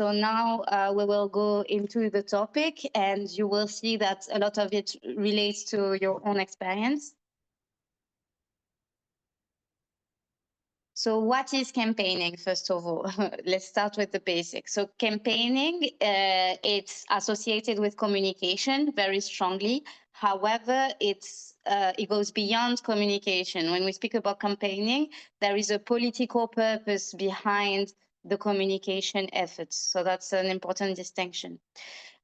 So now we will go into the topic, and you will see that a lot of it relates to your own experience. So what is campaigning, first of all? Let's start with the basics. So campaigning, it's associated with communication very strongly. However, it goes beyond communication. When we speak about campaigning, there is a political purpose behind the communication efforts. So that's an important distinction.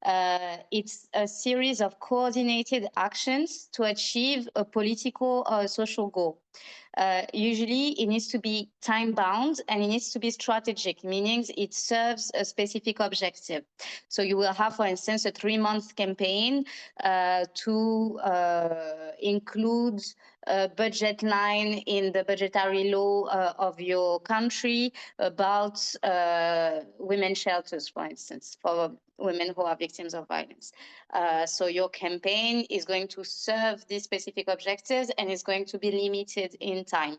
It's a series of coordinated actions to achieve a political or a social goal. Usually it needs to be time bound and it needs to be strategic, meaning it serves a specific objective. So you will have, for instance, a 3-month campaign to include a budget line in the budgetary law of your country about women's shelters, for instance, for women who are victims of violence. So your campaign is going to serve these specific objectives and is going to be limited in time,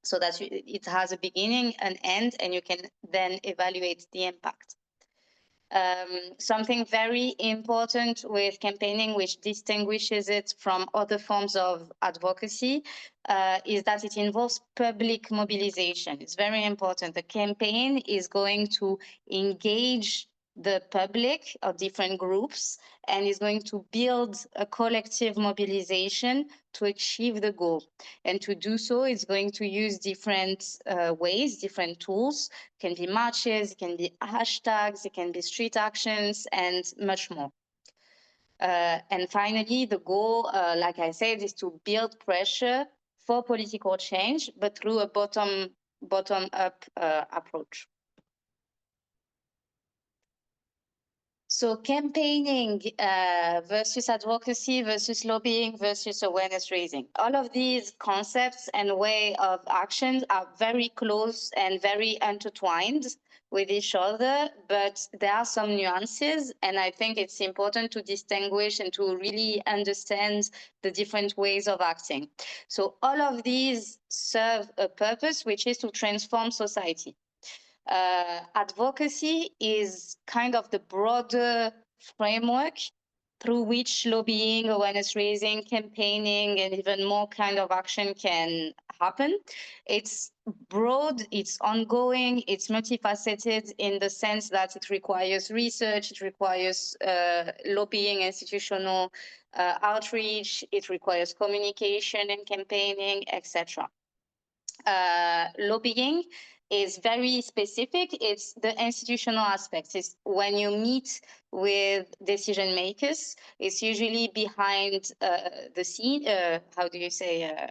so that it has a beginning, an end, and you can then evaluate the impact. Something very important with campaigning, which distinguishes it from other forms of advocacy, is that it involves public mobilization. It's very important. The campaign is going to engage the public of different groups and is going to build a collective mobilization to achieve the goal. And to do so, it's going to use different ways, different tools. It can be marches, it can be hashtags, it can be street actions, and much more. And finally, the goal, like I said, is to build pressure for political change, but through a bottom-up approach. So campaigning versus advocacy versus lobbying versus awareness raising. All of these concepts and way of actions are very close and very intertwined with each other, but there are some nuances, and I think it's important to distinguish and to really understand the different ways of acting. So all of these serve a purpose, which is to transform society. Advocacy is kind of the broader framework through which lobbying, awareness raising, campaigning, and even more kind of action can happen. It's broad, it's ongoing, it's multifaceted in the sense that it requires research, it requires lobbying, institutional outreach, it requires communication and campaigning, etc. Lobbying is very specific. It's the institutional aspects. It's when you meet with decision makers. It's usually behind the scene. How do you say?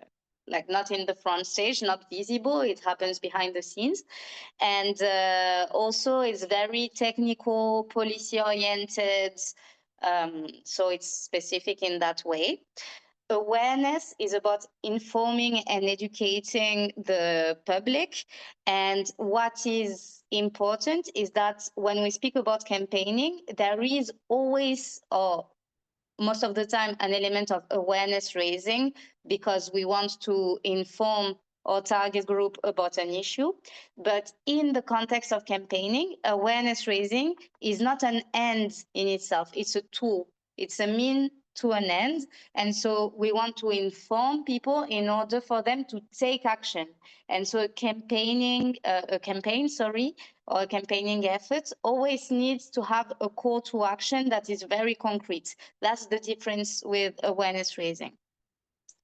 Like not in the front stage, not visible. It happens behind the scenes, and also it's very technical, policy oriented. So it's specific in that way. Awareness is about informing and educating the public. And what is important is that when we speak about campaigning, there is always, or most of the time, an element of awareness raising, because we want to inform our target group about an issue. But in the context of campaigning, awareness raising is not an end in itself. It's a tool. It's a mean to an end. And so we want to inform people in order for them to take action. And so a campaigning effort always needs to have a call to action that is very concrete. That's the difference with awareness raising.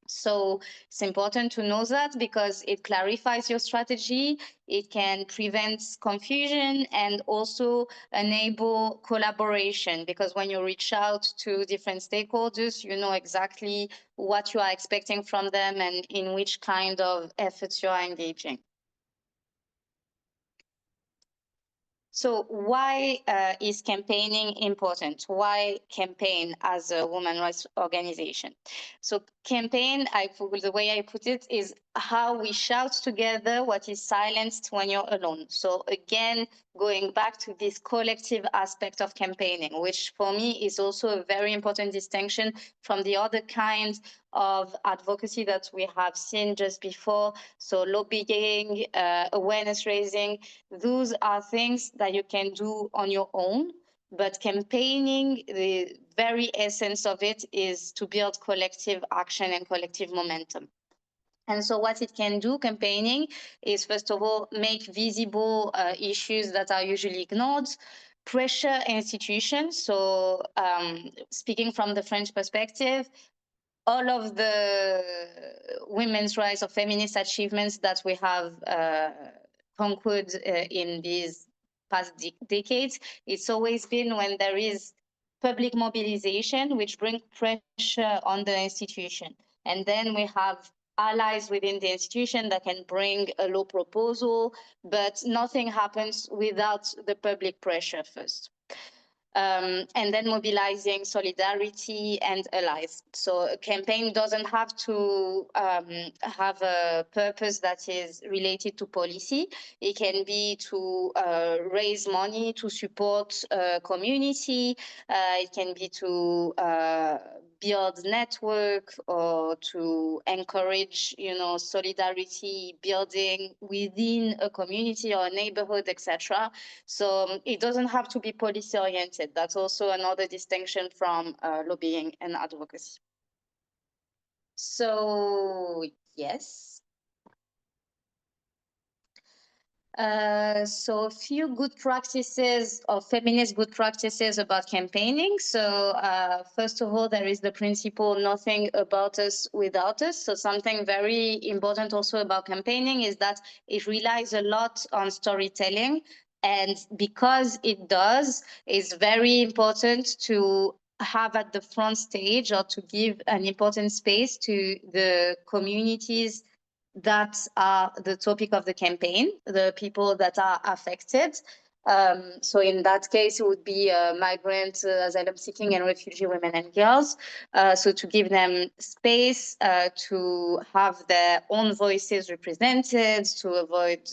So it's important to know that, because it clarifies your strategy, it can prevent confusion, and also enable collaboration, because when you reach out to different stakeholders, you know exactly what you are expecting from them and in which kind of efforts you are engaging. So why is campaigning important? Why campaign as a women's rights organization? So campaign, the way I put it, is how we shout together what is silenced when you're alone. So again, going back to this collective aspect of campaigning, which for me is also a very important distinction from the other kind of advocacy that we have seen just before. So lobbying, awareness raising, those are things that you can do on your own. But campaigning, the very essence of it is to build collective action and collective momentum. And so what it can do, campaigning, is first of all, make visible issues that are usually ignored, pressure institutions. So speaking from the French perspective, all of the women's rights or feminist achievements that we have conquered in these past decades, it's always been when there is public mobilization, which brings pressure on the institution. And then we have allies within the institution that can bring a law proposal, but nothing happens without the public pressure first. And then mobilizing solidarity and allies. So a campaign doesn't have to have a purpose that is related to policy. It can be to raise money to support a community. It can be to build network or to encourage, solidarity building within a community or a neighborhood, etc. So it doesn't have to be policy oriented. That's also another distinction from lobbying and advocacy. So yes. So a few good practices or feminist good practices about campaigning. So first of all, there is the principle nothing about us without us. So something very important also about campaigning is that it relies a lot on storytelling. And because it does, it's very important to have at the front stage or to give an important space to the communities that are the topic of the campaign, the people that are affected. So in that case, it would be migrant, asylum seeking and refugee women and girls. So to give them space to have their own voices represented, to avoid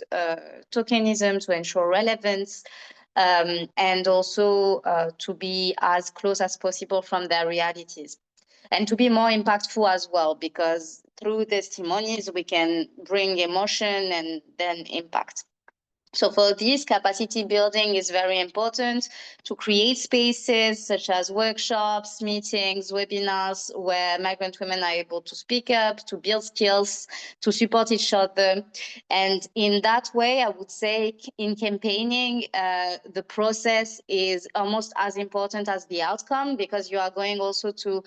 tokenism, to ensure relevance, and also to be as close as possible from their realities. And to be more impactful as well, because through testimonies, we can bring emotion and then impact. So for this, capacity building is very important to create spaces such as workshops, meetings, webinars, where migrant women are able to speak up, to build skills, to support each other. And in that way, I would say in campaigning, the process is almost as important as the outcome, because you are going also to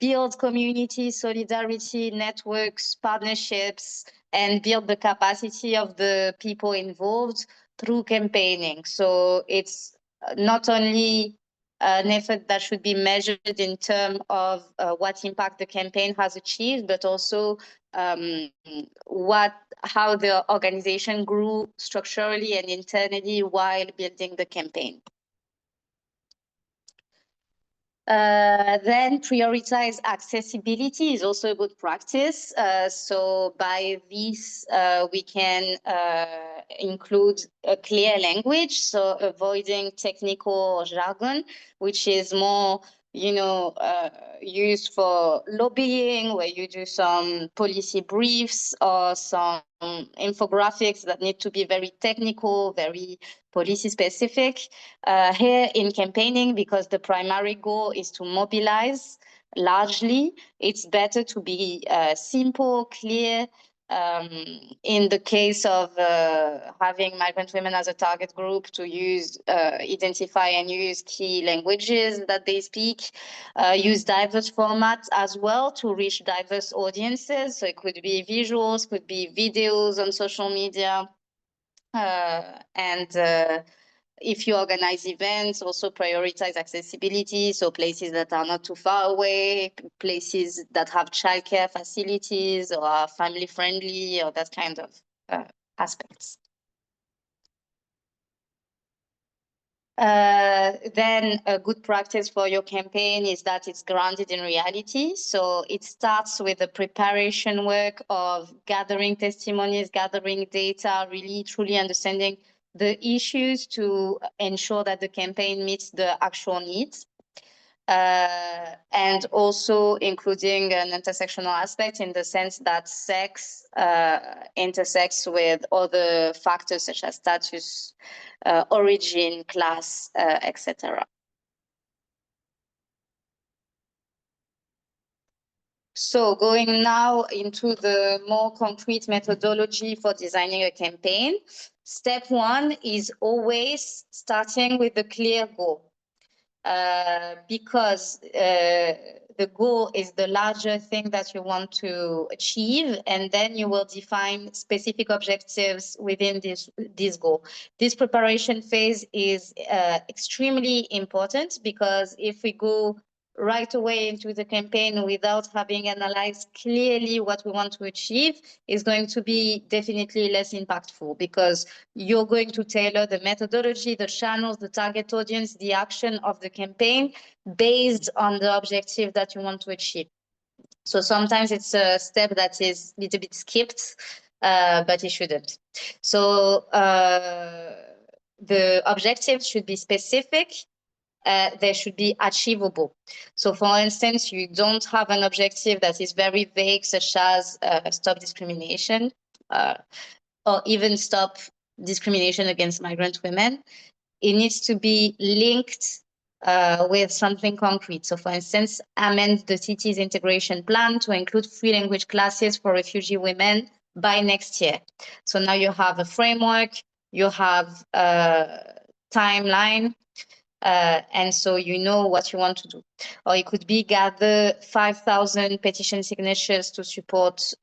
build community, solidarity, networks, partnerships, and build the capacity of the people involved through campaigning. So it's not only an effort that should be measured in terms of what impact the campaign has achieved, but also how the organization grew structurally and internally while building the campaign. Then prioritize accessibility is also a good practice. So by this, we can include a clear language, so avoiding technical jargon, which is more, used for lobbying, where you do some policy briefs or some infographics that need to be very technical, very policy specific. Here in campaigning, because the primary goal is to mobilize largely, it's better to be simple, clear. In the case of having migrant women as a target group, to identify and use key languages that they speak, use diverse formats as well to reach diverse audiences. So it could be visuals, could be videos on social media, and if you organize events, also prioritize accessibility. So places that are not too far away, places that have childcare facilities or are family friendly, or that kind of aspects. Then a good practice for your campaign is that it's grounded in reality. So it starts with the preparation work of gathering testimonies, gathering data, really truly understanding the issues to ensure that the campaign meets the actual needs. And also including an intersectional aspect in the sense that sex intersects with other factors such as status, origin, class, etc. So going now into the more concrete methodology for designing a campaign, step one is always starting with a clear goal. Because the goal is the larger thing that you want to achieve, and then you will define specific objectives within this goal. This preparation phase is extremely important, because if we go right away into the campaign without having analyzed clearly what we want to achieve, is going to be definitely less impactful, because you're going to tailor the methodology, the channels, the target audience, the action of the campaign based on the objective that you want to achieve. So sometimes it's a step that is a little bit skipped, but it shouldn't. So the objectives should be specific. They should be achievable. So for instance, you don't have an objective that is very vague, such as stop discrimination, or even stop discrimination against migrant women. It needs to be linked with something concrete. So for instance, amend the city's integration plan to include free language classes for refugee women by next year. So now you have a framework, you have a timeline, and so you know what you want to do. Or it could be gather 5,000 petition signatures to support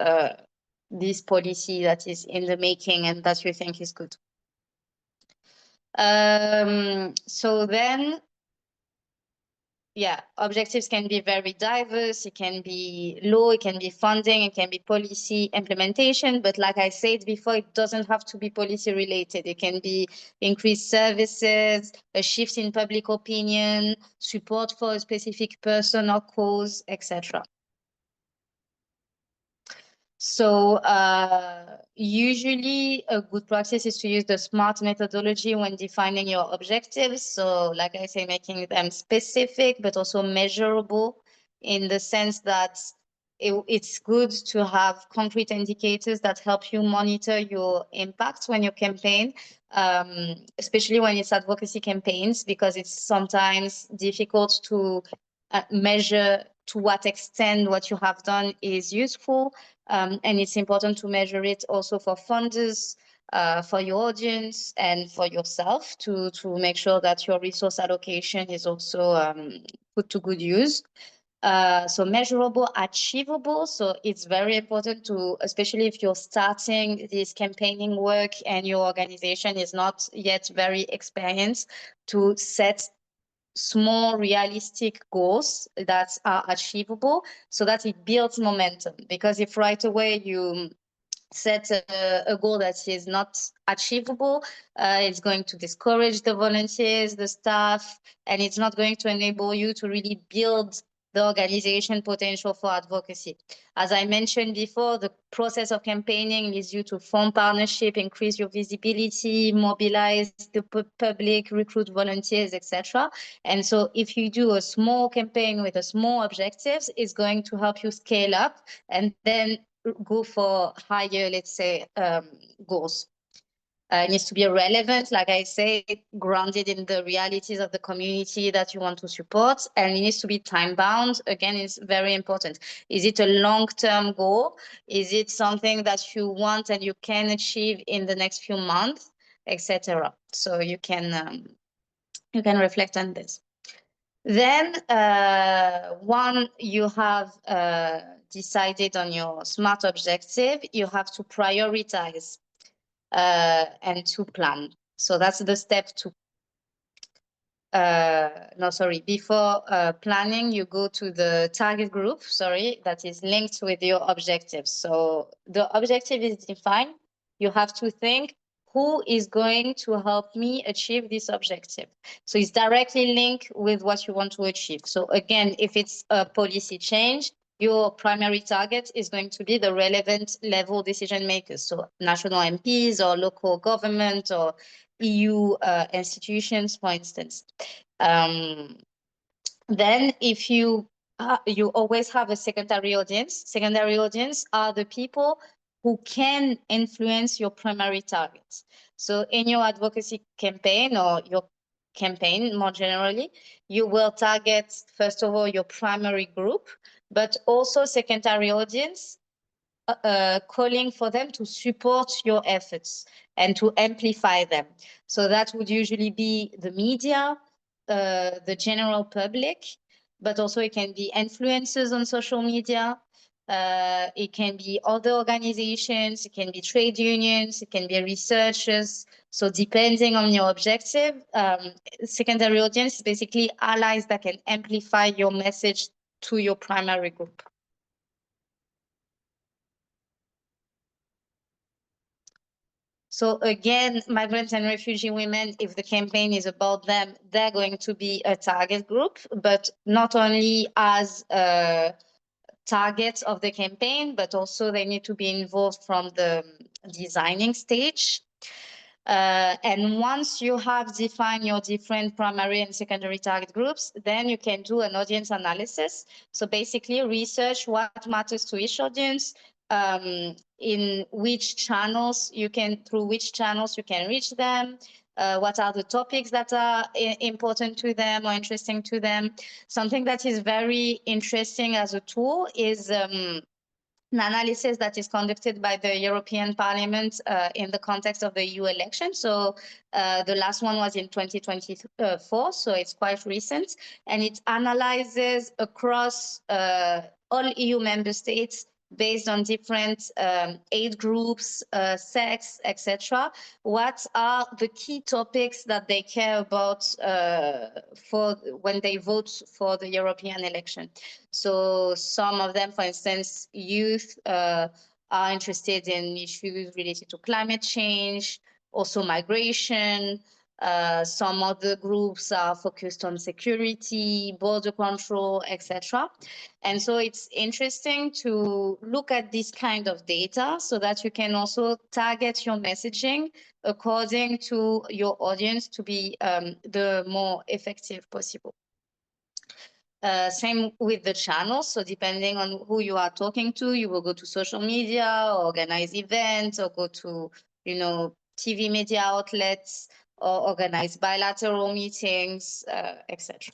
this policy that is in the making and that you think is good. So then, yeah, objectives can be very diverse. It can be law, it can be funding, it can be policy implementation. But like I said before, it doesn't have to be policy related. It can be increased services, a shift in public opinion, support for a specific person or cause, etc. So usually a good practice is to use the SMART methodology when defining your objectives. So like I say, making them specific, but also measurable, in the sense that it's good to have concrete indicators that help you monitor your impact when you campaign, especially when it's advocacy campaigns, because it's sometimes difficult to measure to what extent what you have done is useful. And it's important to measure it also for funders, for your audience, and for yourself to make sure that your resource allocation is also put to good use. So measurable, achievable. So it's very important to, especially if you're starting this campaigning work and your organization is not yet very experienced, to set small realistic goals that are achievable, so that it builds momentum. Because if right away you set a goal that is not achievable, it's going to discourage the volunteers, the staff, and it's not going to enable you to really build the organization potential for advocacy. As I mentioned before, the process of campaigning leads you to form partnership, increase your visibility, mobilize the public, recruit volunteers, etc. And so if you do a small campaign with a small objectives, it's going to help you scale up and then go for higher, let's say, goals. It needs to be relevant, like I say, grounded in the realities of the community that you want to support, and it needs to be time-bound. Again, it's very important. Is it a long-term goal? Is it something that you want and you can achieve in the next few months, etc.? So you can reflect on this. Then, once you have decided on your SMART objective, you have to prioritize and to plan. So that's the step two. No, sorry, before planning, you go to the target group, that is linked with your objectives. So the objective is defined. You have to think, who is going to help me achieve this objective? So it's directly linked with what you want to achieve. So again, if it's a policy change, your primary target is going to be the relevant level decision makers. So national MPs or local government or EU institutions, for instance. Then if you always have a secondary audience. Secondary audience are the people who can influence your primary targets. So in your advocacy campaign or your campaign more generally, you will target, first of all, your primary group, but also secondary audience, calling for them to support your efforts and to amplify them. So that would usually be the media, the general public, but also it can be influencers on social media. It can be other organizations, it can be trade unions, it can be researchers. So depending on your objective, secondary audience is basically allies that can amplify your message to your primary group. So again, migrant and refugee women, if the campaign is about them, they're going to be a target group, but not only as targets of the campaign, but also they need to be involved from the designing stage. And once you have defined your different primary and secondary target groups, then you can do an audience analysis. So basically research what matters to each audience, in which channels through which channels you can reach them, what are the topics that are important to them or interesting to them. Something that is very interesting as a tool is an analysis that is conducted by the European Parliament in the context of the EU election. So the last one was in 2024, so it's quite recent, and it analyzes across all EU member states based on different age groups, sex, etc. What are the key topics that they care about for when they vote for the European election? So some of them, for instance, youth are interested in issues related to climate change, also migration. Some other groups are focused on security, border control, etc. And so it's interesting to look at this kind of data so that you can also target your messaging according to your audience to be the more effective possible. Same with the channels. So depending on who you are talking to, you will go to social media, organize events, or go to, TV media outlets, or organize bilateral meetings, etc.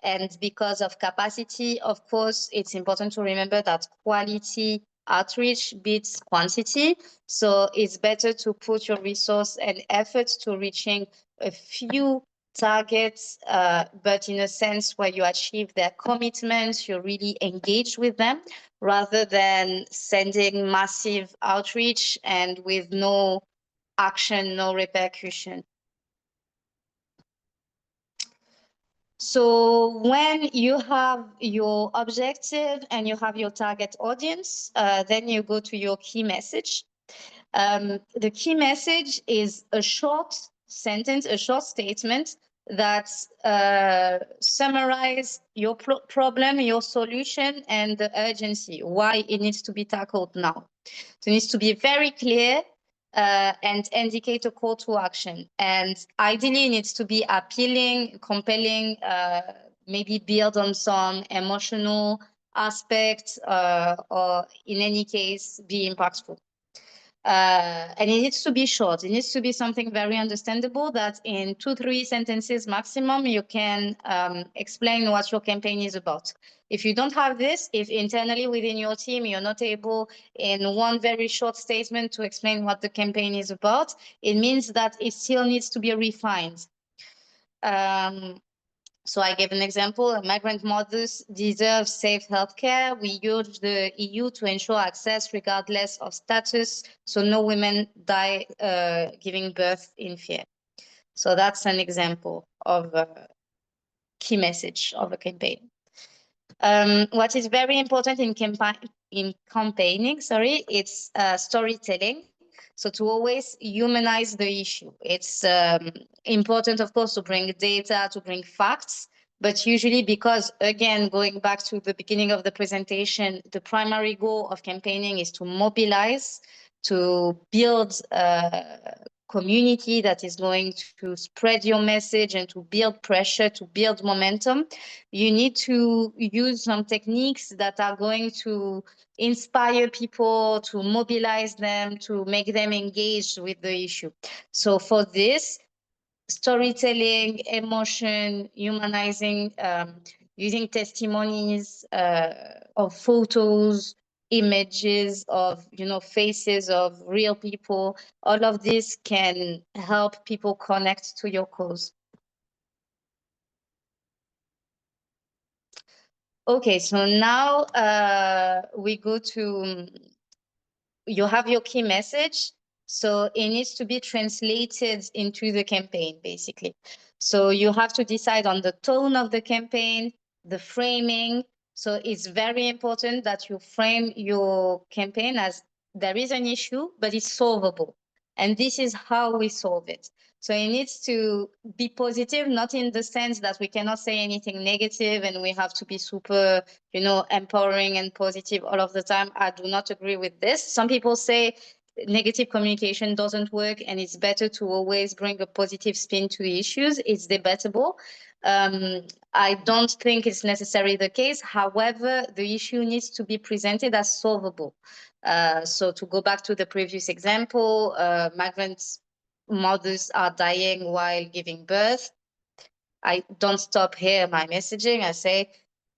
And because of capacity, of course, it's important to remember that quality outreach beats quantity. So it's better to put your resource and efforts to reaching a few targets, but in a sense where you achieve their commitments, you're really engaged with them, rather than sending massive outreach and with no action, no repercussion. So when you have your objective and you have your target audience, then you go to your key message. The key message is a short sentence, a short statement that summarizes your problem, your solution, and the urgency, why it needs to be tackled now. So it needs to be very clear and indicate a call to action. And ideally, it needs to be appealing, compelling, maybe build on some emotional aspects, or in any case, be impactful. And it needs to be short. It needs to be something very understandable that in 2-3 sentences maximum, you can explain what your campaign is about. If you don't have this, if internally within your team, you're not able in one very short statement to explain what the campaign is about, it means that it still needs to be refined. So I gave an example, migrant mothers deserve safe healthcare. We urge the EU to ensure access regardless of status, so no women die giving birth in fear. So that's an example of a key message of a campaign. What is very important in campaigning, it's storytelling. So to always humanize the issue. It's important, of course, to bring data, to bring facts, but usually because, again, going back to the beginning of the presentation, the primary goal of campaigning is to mobilize, to build community that is going to spread your message and to build pressure, to build momentum, you need to use some techniques that are going to inspire people, to mobilize them, to make them engaged with the issue. So for this, storytelling, emotion, humanizing, using testimonies of photos, images of faces of real people, all of this can help people connect to your cause. Okay, so now we go to you have your key message. So it needs to be translated into the campaign, basically. So you have to decide on the tone of the campaign, the framing. So it's very important that you frame your campaign as there is an issue, but it's solvable. And this is how we solve it. So it needs to be positive, not in the sense that we cannot say anything negative and we have to be super, empowering and positive all of the time. I do not agree with this. Some people say negative communication doesn't work and it's better to always bring a positive spin to issues. It's debatable. I don't think it's necessarily the case. However, the issue needs to be presented as solvable. So to go back to the previous example, migrant mothers are dying while giving birth. I don't stop here my messaging. I say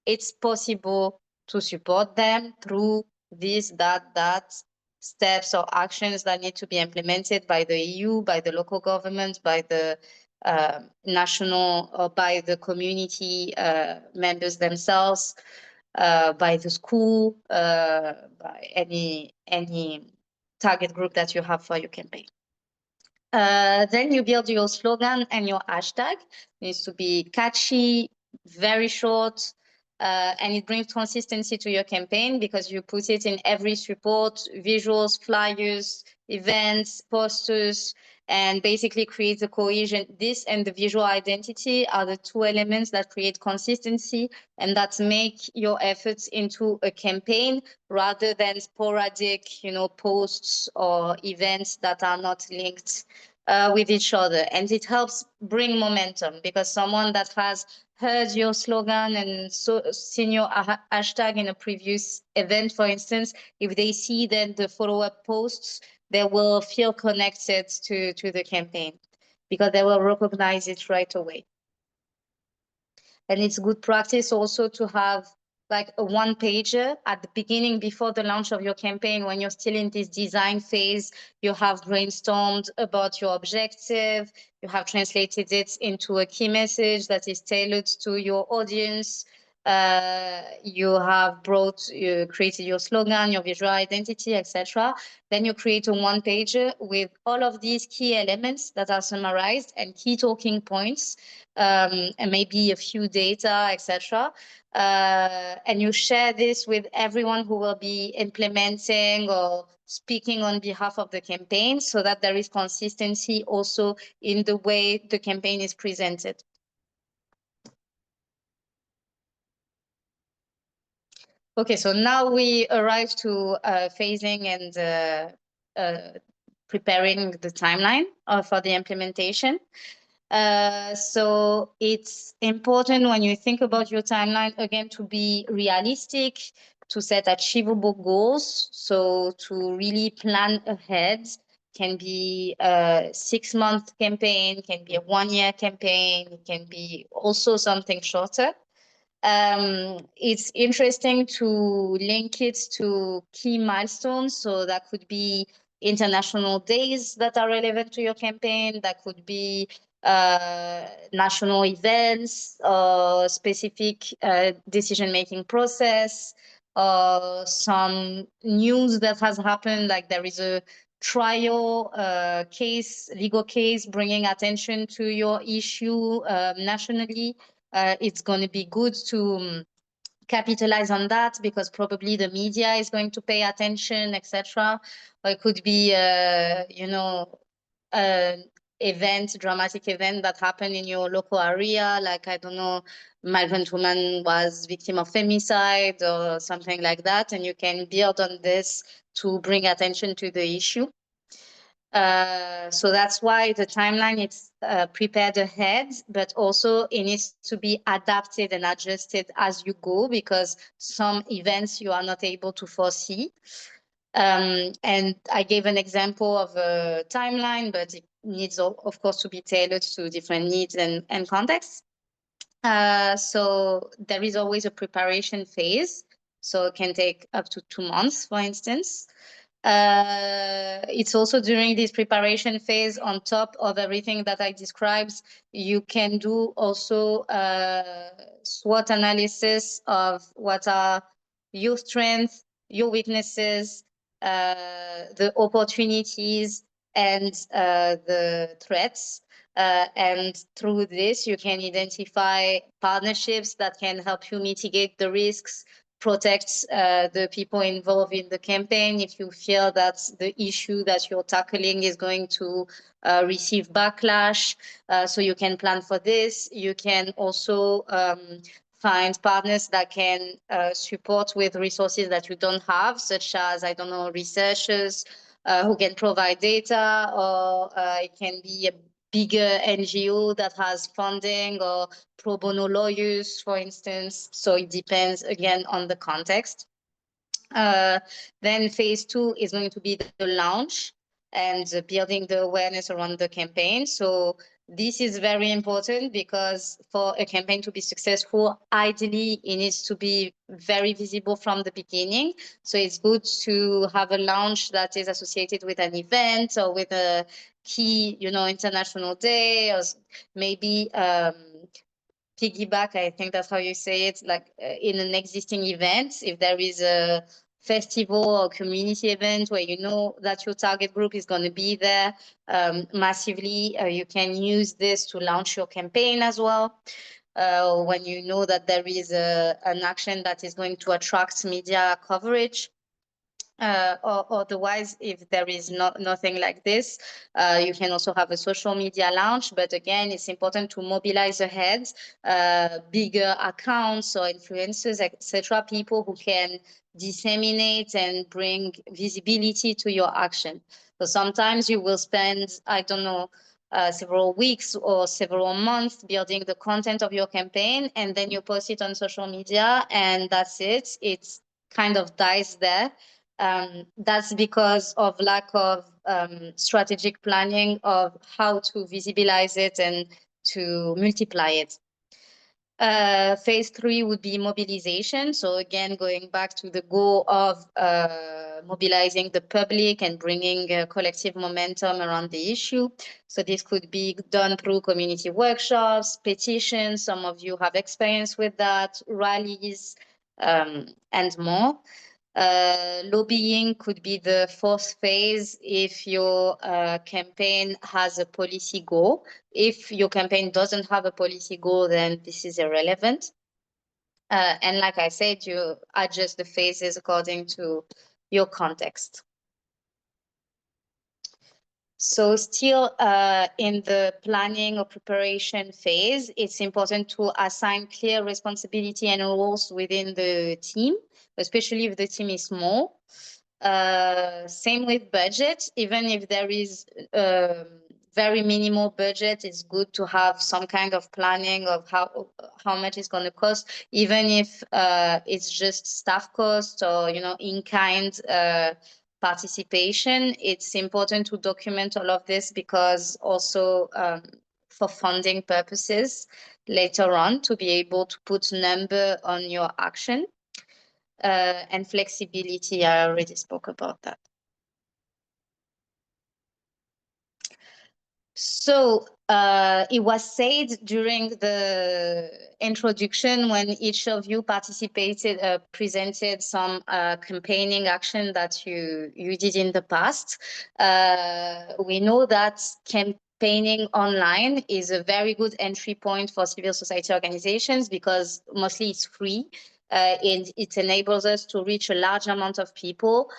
it's possible to support them through this, that steps or actions that need to be implemented by the EU, by the local government, by the national or by the community members themselves, by the school, by any target group that you have for your campaign. Then you build your slogan and your hashtag. It needs to be catchy, very short, and it brings consistency to your campaign because you put it in every support, visuals, flyers, events, posters, and basically create the cohesion. This and the visual identity are the two elements that create consistency and that make your efforts into a campaign rather than sporadic, posts or events that are not linked with each other. And it helps bring momentum because someone that has heard your slogan and seen your hashtag in a previous event, for instance, if they see then the follow-up posts, they will feel connected to the campaign because they will recognize it right away. And it's good practice also to have like a one pager at the beginning before the launch of your campaign. When you're still in this design phase, you have brainstormed about your objective, you have translated it into a key message that is tailored to your audience. You have created your slogan, your visual identity, etc. Then you create a one pager with all of these key elements that are summarized and key talking points, and maybe a few data, etc. And you share this with everyone who will be implementing or speaking on behalf of the campaign so that there is consistency also in the way the campaign is presented. Okay, so now we arrive to phasing and preparing the timeline for the implementation. So it's important when you think about your timeline, again, to be realistic, to set achievable goals. So to really plan ahead. Can be a 6-month campaign, can be a 1-year campaign, it can be also something shorter. It's interesting to link it to key milestones. So that could be international days that are relevant to your campaign. That could be national events or specific decision-making process, or some news that has happened, like there is a trial legal case bringing attention to your issue nationally. It's going to be good to capitalize on that because probably the media is going to pay attention, etc. Or it could be, an dramatic event that happened in your local area, like, I don't know, migrant woman was victim of femicide or something like that, and you can build on this to bring attention to the issue. So that's why the timeline is prepared ahead, but also it needs to be adapted and adjusted as you go, because some events you are not able to foresee. And I gave an example of a timeline, but it needs, of course, to be tailored to different needs and contexts. So there is always a preparation phase. So it can take up to 2 months, for instance. It's also during this preparation phase, on top of everything that I described, you can do also SWOT analysis of what are your strengths, your weaknesses, the opportunities, and the threats. And through this, you can identify partnerships that can help you mitigate the risks, protect the people involved in the campaign if you feel that the issue that you're tackling is going to receive backlash. So you can plan for this. You can also find partners that can support with resources that you don't have, such as, I don't know, researchers who can provide data, or it can be a bigger NGO that has funding, or pro bono lawyers, for instance. So it depends, again, on the context. Then phase 2 is going to be the launch and building the awareness around the campaign. So this is very important, because for a campaign to be successful, ideally it needs to be very visible from the beginning. So it's good to have a launch that is associated with an event or with a key, international day, or maybe piggyback, I think that's how you say it, like in an existing event. If there is a festival or community event where you know that your target group is going to be there massively, you can use this to launch your campaign as well. When you know that there is an action that is going to attract media coverage. Or otherwise, if there is nothing like this, you can also have a social media launch. But again, it's important to mobilize ahead bigger accounts or influencers, etc., people who can disseminate and bring visibility to your action. So sometimes you will spend, I don't know, several weeks or several months building the content of your campaign, and then you post it on social media, and that's it. It kind of dies there. That's because of lack of strategic planning of how to visibilize it and to multiply it. Phase 3 would be mobilization. So again, going back to the goal of mobilizing the public and bringing collective momentum around the issue. So this could be done through community workshops, petitions. Some of you have experience with that, rallies, and more. Lobbying could be the fourth phase if your campaign has a policy goal. If your campaign doesn't have a policy goal, then this is irrelevant. And like I said, you adjust the phases according to your context. So still in the planning or preparation phase, it's important to assign clear responsibility and roles within the team, especially if the team is small. Same with budget. Even if there is very minimal budget, it's good to have some kind of planning of how much it's going to cost, even if it's just staff cost or in-kind participation. It's important to document all of this, because also for funding purposes later on, to be able to put number on your action. And flexibility, I already spoke about that. So it was said during the introduction, when each of you participated, presented some campaigning action that you did in the past. We know that campaigning online is a very good entry point for civil society organizations, because mostly it's free. It enables us to reach a large amount of people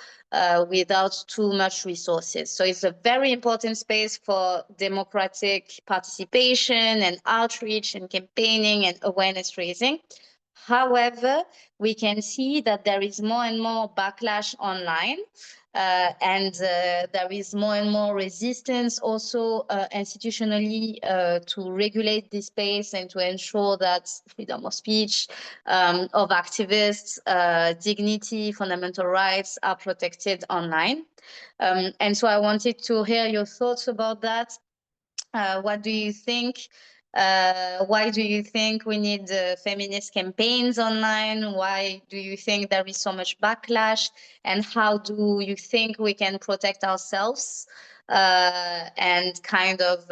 without too much resources. So it's a very important space for democratic participation and outreach and campaigning and awareness raising. However, we can see that there is more and more backlash online, and there is more and more resistance also institutionally to regulate this space and to ensure that freedom of speech, of activists, dignity, fundamental rights are protected online. And so I wanted to hear your thoughts about that. What do you think? Why do you think we need feminist campaigns online? Why do you think there is so much backlash? And how do you think we can protect ourselves and kind of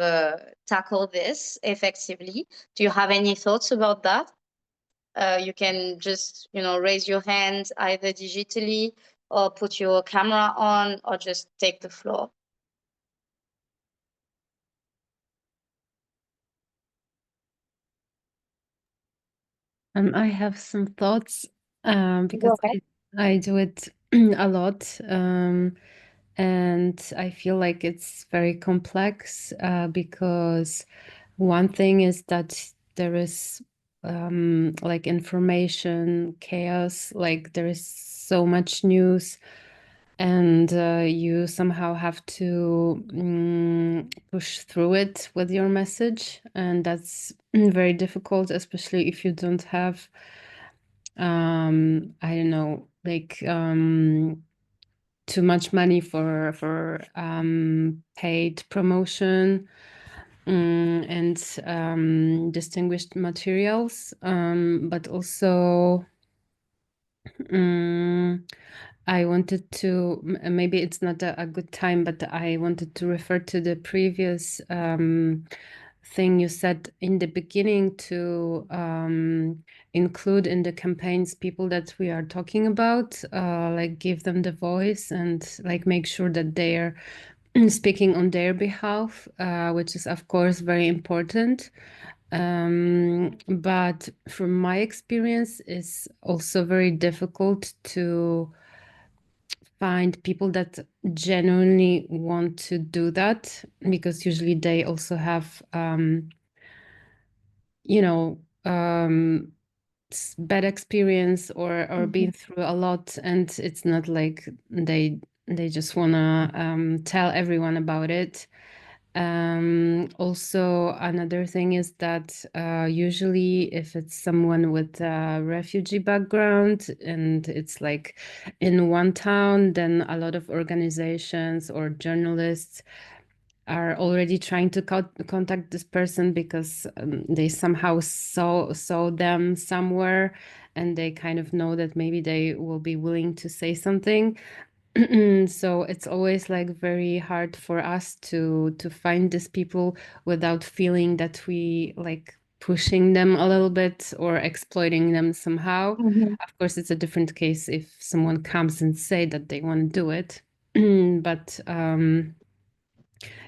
tackle this effectively? Do you have any thoughts about that? You can just, raise your hand either digitally or put your camera on or just take the floor. I have some thoughts because I do it a lot. And I feel like it's very complex because one thing is that there is like information chaos, like there is so much news, and you somehow have to push through it with your message, and that's very difficult, especially if you don't have I don't know, like too much money for paid promotion and distinguished materials, but also I wanted to, maybe it's not a good time, but I wanted to refer to the previous thing you said in the beginning, to include in the campaigns people that we are talking about, like give them the voice and like make sure that they're speaking on their behalf, which is of course very important. But from my experience, it's also very difficult to find people that genuinely want to do that, because usually they also have you know bad experience or been through a lot, and it's not like they just want to tell everyone about it. Also, another thing is that usually if it's someone with a refugee background and it's like in one town, then a lot of organizations or journalists are already trying to contact this person because they somehow saw them somewhere, and they kind of know that maybe they will be willing to say something. So it's always like very hard for us to find these people without feeling that we like pushing them a little bit or exploiting them somehow. Of course, it's a different case if someone comes and say that they want to do it. But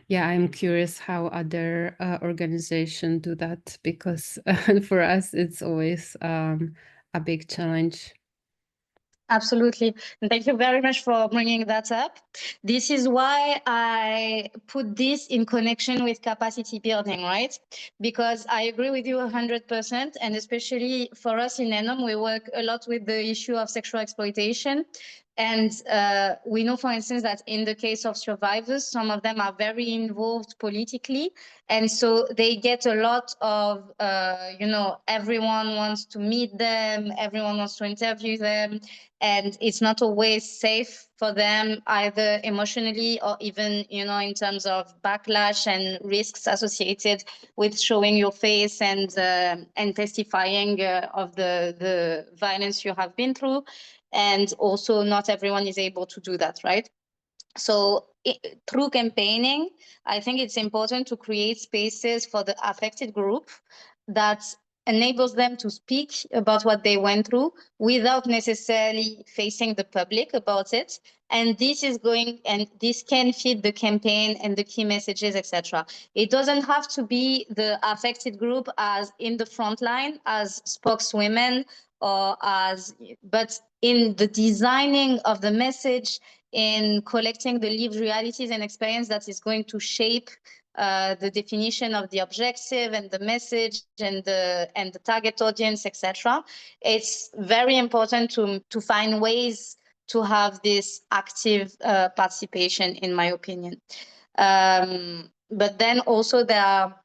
yeah, I'm curious how other organizations do that, because for us it's always a big challenge. Absolutely. And thank you very much for bringing that up. This is why I put this in connection with capacity building, right? Because I agree with you 100%. And especially for us in ENOM, we work a lot with the issue of sexual exploitation. And we know, for instance, that in the case of survivors, some of them are very involved politically. And so they get a lot of, everyone wants to meet them, everyone wants to interview them. And it's not always safe for them, either emotionally or even, in terms of backlash and risks associated with showing your face and testifying of the violence you have been through. And also not everyone is able to do that, right? So through campaigning, I think it's important to create spaces for the affected group that enables them to speak about what they went through without necessarily facing the public about it. And this can feed the campaign and the key messages, etc. It doesn't have to be the affected group as in the front line as spokeswomen but in the designing of the message, in collecting the lived realities and experience that is going to shape the definition of the objective and the message and the target audience, etc. It's very important to find ways to have this active participation, in my opinion. But then also there are,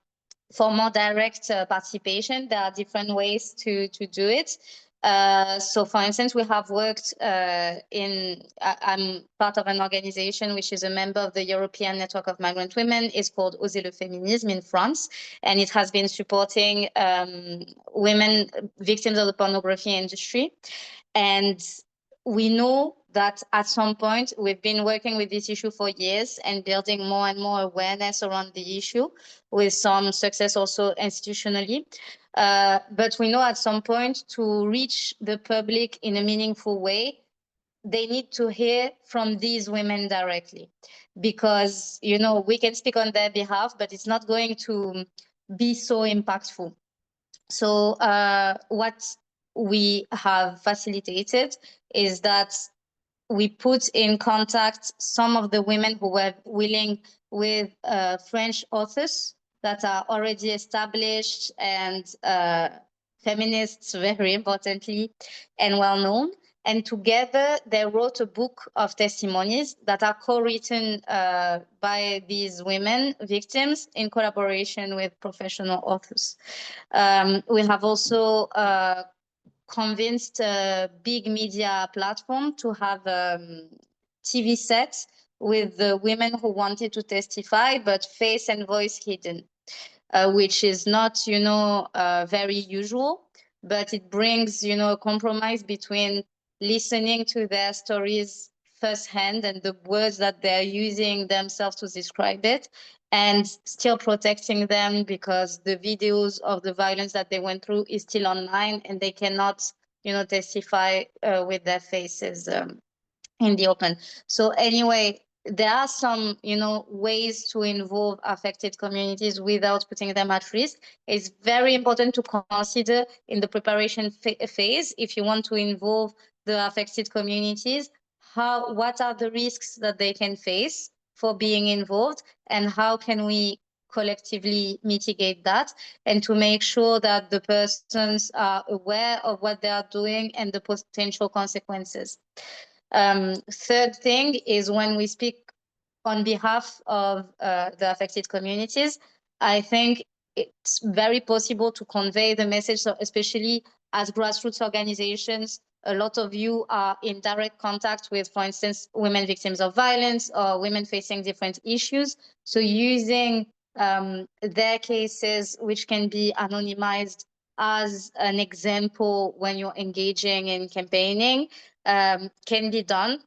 for more direct participation, there are different ways to do it. So for instance, we have worked I'm part of an organization which is a member of the European Network of Migrant Women. It's called Oser le Féminisme in France, and it has been supporting women victims of the pornography industry. And we know that at some point, we've been working with this issue for years and building more and more awareness around the issue, with some success also institutionally. But we know at some point, to reach the public in a meaningful way, they need to hear from these women directly, because, you know, we can speak on their behalf, but it's not going to be so impactful. So what we have facilitated is that we put in contact some of the women who were willing with French authors that are already established and feminists, very importantly, and well known. And together they wrote a book of testimonies that are co-written by these women victims in collaboration with professional authors. We have also convinced a big media platform to have TV sets with the women who wanted to testify, but face and voice hidden, which is not, you know, very usual, but it brings, you know, a compromise between listening to their stories firsthand and the words that they're using themselves to describe it, and still protecting them, because the videos of the violence that they went through is still online and they cannot, you know, testify with their faces in the open. So anyway, there are some, you know, ways to involve affected communities without putting them at risk. It's very important to consider in the preparation phase, if you want to involve the affected communities, what are the risks that they can face for being involved, and how can we collectively mitigate that, and to make sure that the persons are aware of what they are doing and the potential consequences. Third thing is, when we speak on behalf of the affected communities, I think it's very possible to convey the message, so especially as grassroots organizations. A lot of you are in direct contact with, for instance, women victims of violence or women facing different issues. So using their cases, which can be anonymized, as an example when you're engaging in campaigning, can be done.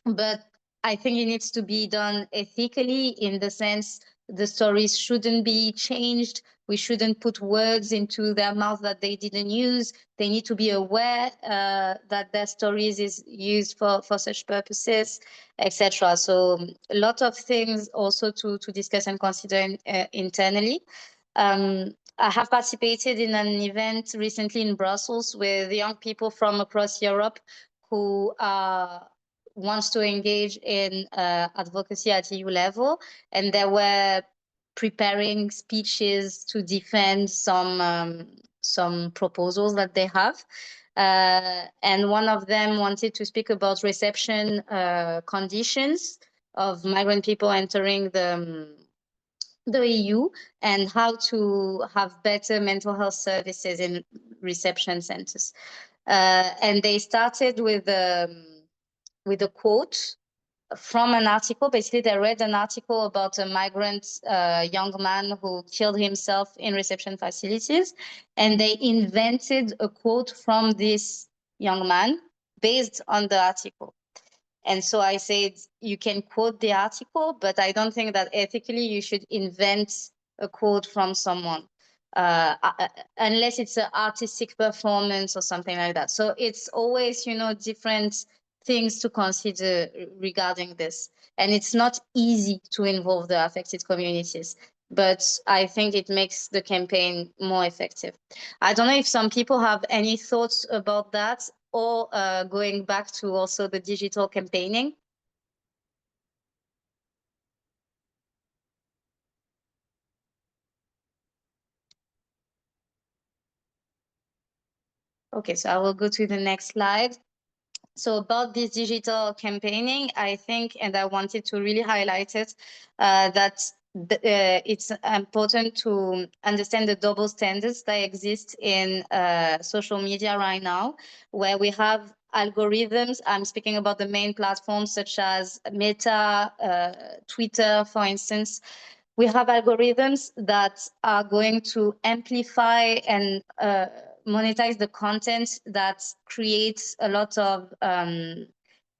But I think it needs to be done ethically, in the sense the stories shouldn't be changed. We shouldn't put words into their mouth that they didn't use. They need to be aware that their stories is used for such purposes, etc. So a lot of things also to discuss and consider internally. I have participated in an event recently in Brussels with young people from across Europe who wants to engage in advocacy at EU level, and they were preparing speeches to defend some proposals that they have. And one of them wanted to speak about reception conditions of migrant people entering the EU, and how to have better mental health services in reception centers. And they started with a quote from an article. Basically, they read an article about a migrant young man who killed himself in reception facilities, and they invented a quote from this young man based on the article. And so I said, you can quote the article, but I don't think that ethically you should invent a quote from someone, unless it's an artistic performance or something like that. So it's always, you know, different things to consider regarding this. And it's not easy to involve the affected communities, but I think it makes the campaign more effective. I don't know if some people have any thoughts about that, or going back to also the digital campaigning. Okay, so I will go to the next slide. So about this digital campaigning, I think, and I wanted to really highlight it, that it's important to understand the double standards that exist in social media right now, where we have algorithms. I'm speaking about the main platforms such as Meta, Twitter, for instance. We have algorithms that are going to amplify and monetize the content that creates a lot of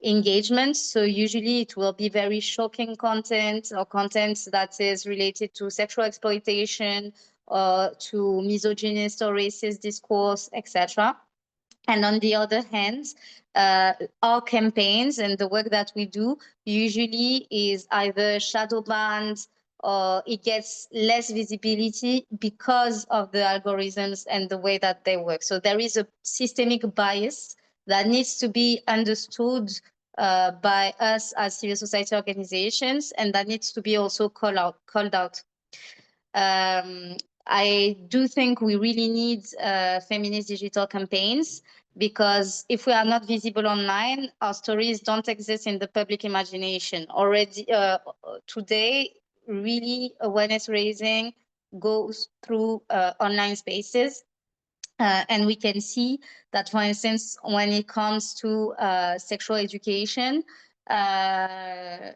engagement. So usually it will be very shocking content or content that is related to sexual exploitation or to misogynist or racist discourse, etc. And on the other hand, our campaigns and the work that we do usually is either shadow banned or it gets less visibility because of the algorithms and the way that they work. So there is a systemic bias that needs to be understood by us as civil society organizations, and that needs to be also called out. I do think we really need feminist digital campaigns, because if we are not visible online, our stories don't exist in the public imagination. Already today, really awareness raising goes through online spaces. And we can see that, for instance, when it comes to sexual education, there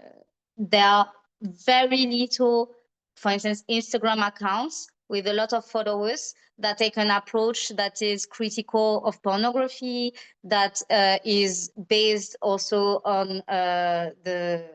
are very little, for instance, Instagram accounts with a lot of followers that take an approach that is critical of pornography, that is based also on the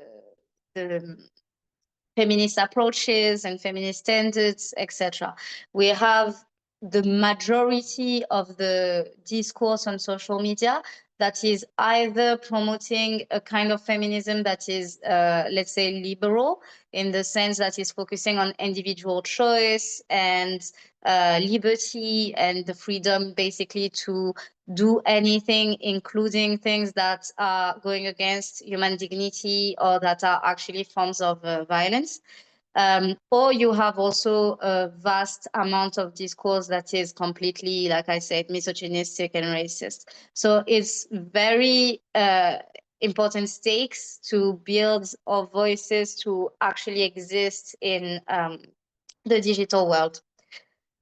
feminist approaches and feminist standards, etc. We have the majority of the discourse on social media that is either promoting a kind of feminism that is, let's say, liberal, in the sense that is focusing on individual choice and liberty and the freedom basically to do anything, including things that are going against human dignity or that are actually forms of violence. Or you have also a vast amount of discourse that is completely, like I said, misogynistic and racist. So it's very important stakes to build our voices to actually exist in the digital world.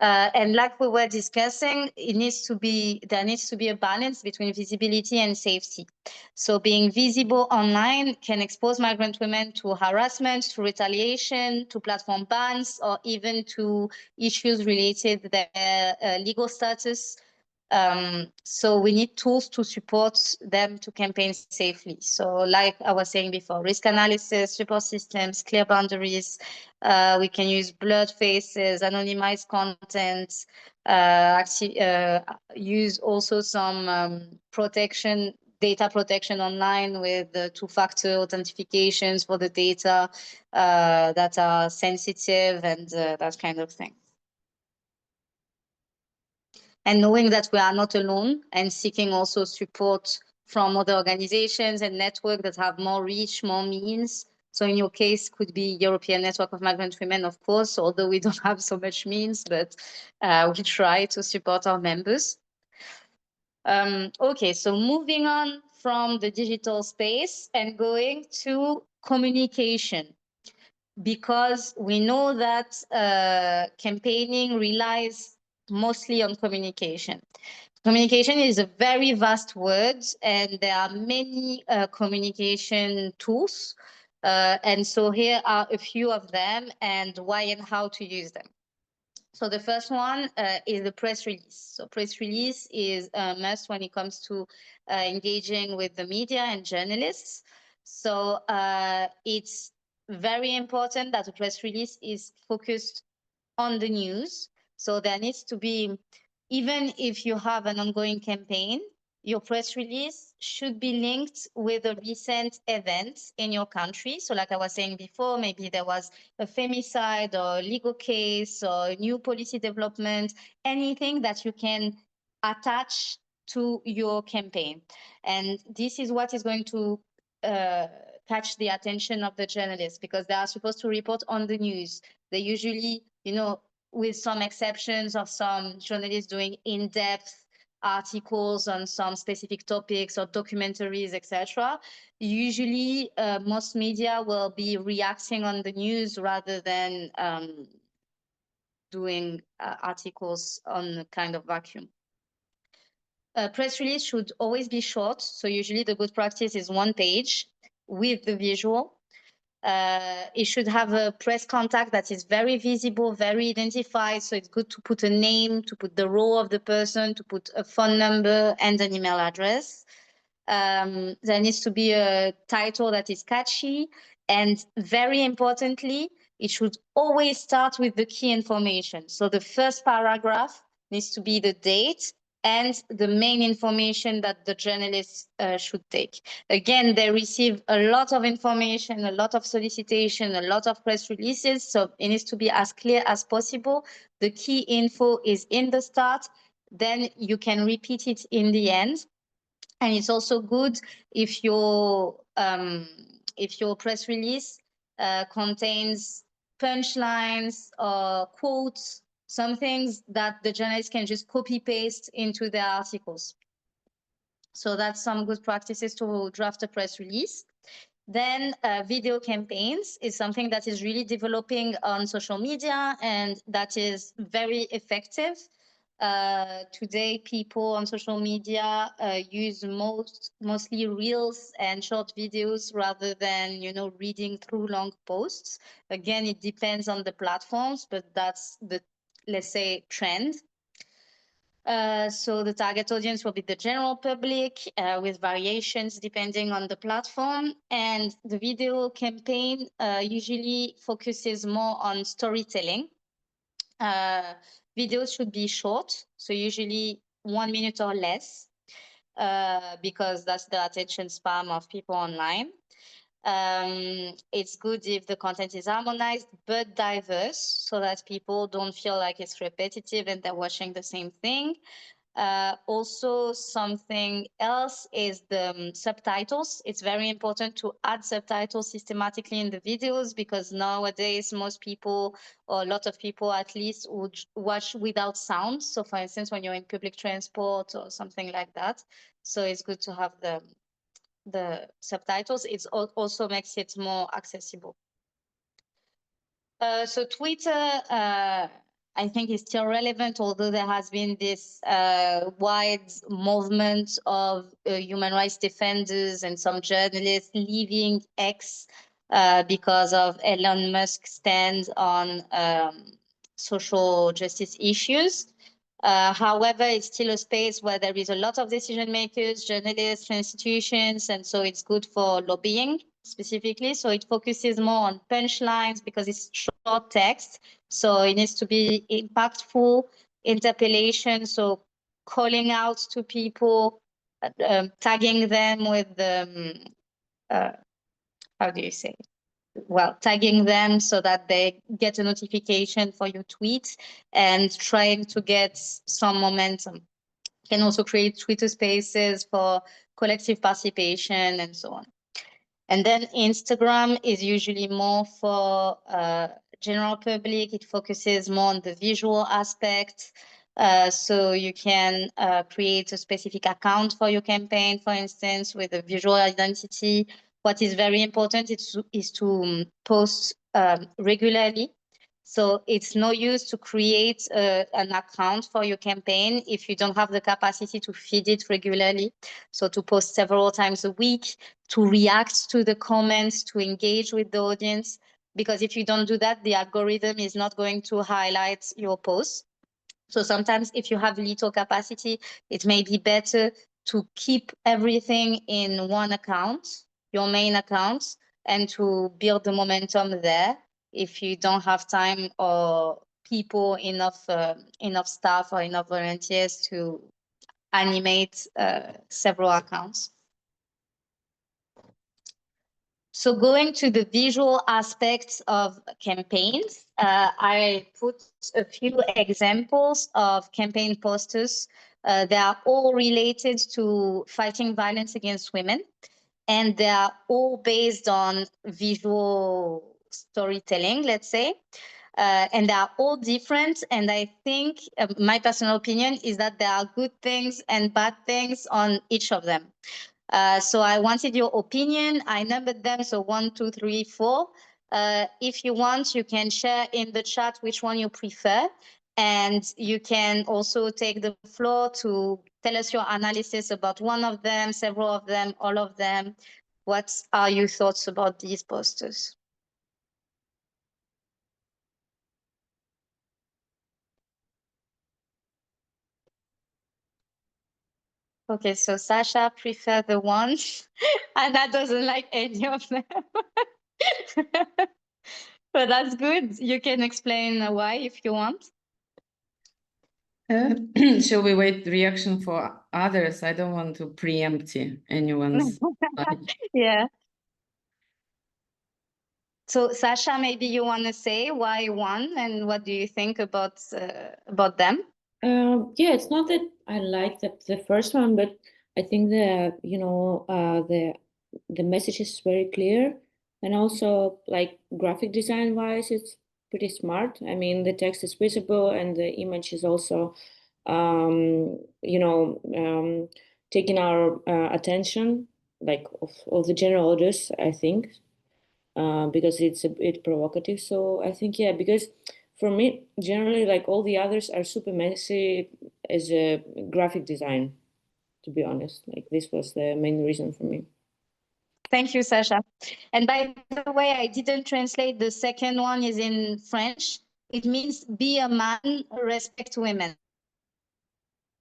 And like we were discussing, there needs to be a balance between visibility and safety. So being visible online can expose migrant women to harassment, to retaliation, to platform bans, or even to issues related to their legal status. So we need tools to support them to campaign safely. So like I was saying before, risk analysis, support systems, clear boundaries. We can use blurred faces, anonymized content, use also some protection, data protection online with the two-factor authentications for the data that are sensitive and that kind of thing. And knowing that we are not alone and seeking also support from other organizations and networks that have more reach, more means. So in your case, could be European Network of Migrant Women, of course, although we don't have so much means, but we try to support our members. Okay, so moving on from the digital space and going to communication, because we know that campaigning relies mostly on communication. Communication is a very vast word, and there are many communication tools. And so here are a few of them and why and how to use them. So the first one is the press release. So press release is a must when it comes to engaging with the media and journalists. So it's very important that the press release is focused on the news. So there needs to be, even if you have an ongoing campaign, your press release should be linked with a recent event in your country. So like I was saying before, maybe there was a femicide or a legal case or a new policy development, anything that you can attach to your campaign. And this is what is going to catch the attention of the journalists, because they are supposed to report on the news. They usually, with some exceptions of some journalists doing in-depth articles on some specific topics or documentaries, etc., usually most media will be reacting on the news rather than doing articles on a kind of vacuum. A press release should always be short. So usually the good practice is 1 page with the visual. It should have a press contact that is very visible, very identified. So it's good to put a name, to put the role of the person, to put a phone number and an email address. There needs to be a title that is catchy. And very importantly, it should always start with the key information. So the first paragraph needs to be the date and the main information that the journalists should take. Again, they receive a lot of information, a lot of solicitation, a lot of press releases. So it needs to be as clear as possible. The key info is in the start, then you can repeat it in the end. And it's also good if your press release contains punchlines or quotes, some things that the journalists can just copy paste into their articles. So that's some good practices to draft a press release. Then video campaigns is something that is really developing on social media and that is very effective. Today, people on social media use mostly reels and short videos rather than, reading through long posts. Again, it depends on the platforms, but that's the, let's say, trend. So the target audience will be the general public with variations depending on the platform. And the video campaign usually focuses more on storytelling. Videos should be short, so usually 1 minute or less, because that's the attention span of people online. It's good if the content is harmonized but diverse so that people don't feel like it's repetitive and they're watching the same thing. Also, something else is the subtitles. It's very important to add subtitles systematically in the videos because nowadays most people, or a lot of people at least, would watch without sound. So for instance, when you're in public transport or something like that. So it's good to have the subtitles. It also makes it more accessible. So Twitter, I think is still relevant, although there has been this wide movement of human rights defenders and some journalists leaving X because of Elon Musk's stand on social justice issues. However, it's still a space where there is a lot of decision makers, journalists, institutions, and so it's good for lobbying specifically. So it focuses more on punchlines because it's short text. So it needs to be impactful, interpellation. So calling out to people, tagging them with how do you say? Well, tagging them so that they get a notification for your tweets and trying to get some momentum. You can also create Twitter spaces for collective participation and so on. And then Instagram is usually more for general public. It focuses more on the visual aspect. So you can create a specific account for your campaign, for instance, with a visual identity. What is very important is to post regularly. So it's no use to create an account for your campaign if you don't have the capacity to feed it regularly. So to post several times a week, to react to the comments, to engage with the audience. Because if you don't do that, the algorithm is not going to highlight your posts. So sometimes if you have little capacity, it may be better to keep everything in one account, your main account, and to build the momentum there if you don't have time or people enough staff or enough volunteers to animate several accounts. So going to the visual aspects of campaigns, I put a few examples of campaign posters. They are all related to fighting violence against women, and they are all based on visual storytelling, let's say. And they are all different. And I think my personal opinion is that there are good things and bad things on each of them. So I wanted your opinion. I numbered them. So 1, 2, 3, 4. If you want, you can share in the chat which one you prefer. And you can also take the floor to tell us your analysis about one of them, several of them, all of them. What are your thoughts about these posters? Okay, so Sasha prefers the ones. Anna doesn't like any of them. But that's good. You can explain why if you want. Shall we wait reaction for others? I don't want to preempt anyone's. Yeah. So Sasha, maybe you want to say why one and what do you think about them? Yeah, it's not that I like the first one, but I think the the message is very clear, and also like graphic design wise, it's pretty smart. I mean, the text is visible, and the image is also, taking our attention, like of the general audience, I think, because it's a bit provocative. So I think, yeah, because for me, generally, like all the others are super messy as a graphic design, to be honest. Like this was the main reason for me. Thank you, Sasha. And by the way, I didn't translate. The second one is in French. It means be a man, respect women.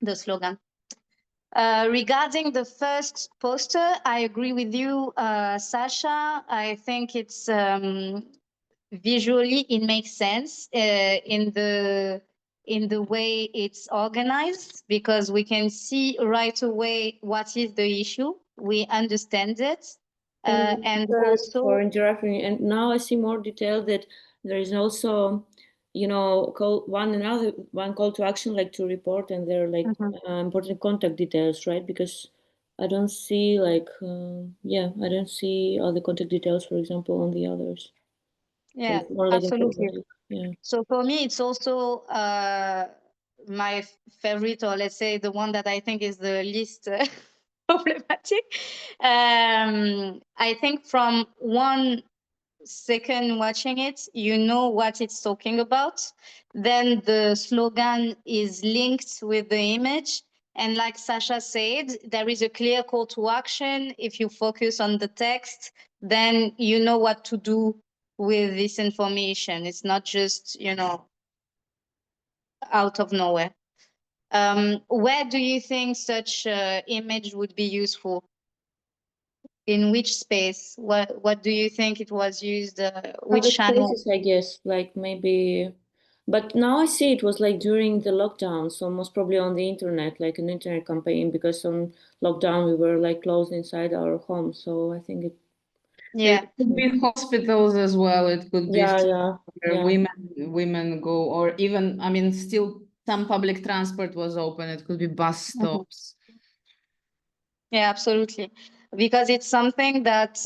The slogan. Regarding the first poster, I agree with you, Sasha. I think it's visually it makes sense in the way it's organized, because we can see right away what is the issue. We understand it, and also for interrupting, and now I see more detail that there is also, one call to action, like to report, and there are like important contact details, right? Because I don't see like I don't see all the contact details, for example, on the others. Yeah, so more like absolutely. Yeah. So for me, it's also my favorite, or let's say the one that I think is the least problematic. I think from 1 second watching it, you know what it's talking about. Then the slogan is linked with the image. And like Sasha said, there is a clear call to action. If you focus on the text, then you know what to do with this information. It's not just, out of nowhere. Where do you think such image would be useful? In which space? What do you think it was used? Which Public channel? spaces, I guess, like maybe. But now I see it was like during the lockdown, so most probably on the internet, like an internet campaign, because on lockdown we were like closed inside our homes. So I think it. Yeah. It could be hospitals as well. It could be where women go, or even, I mean, still some public transport was open. It could be bus stops. Yeah, absolutely. Because it's something that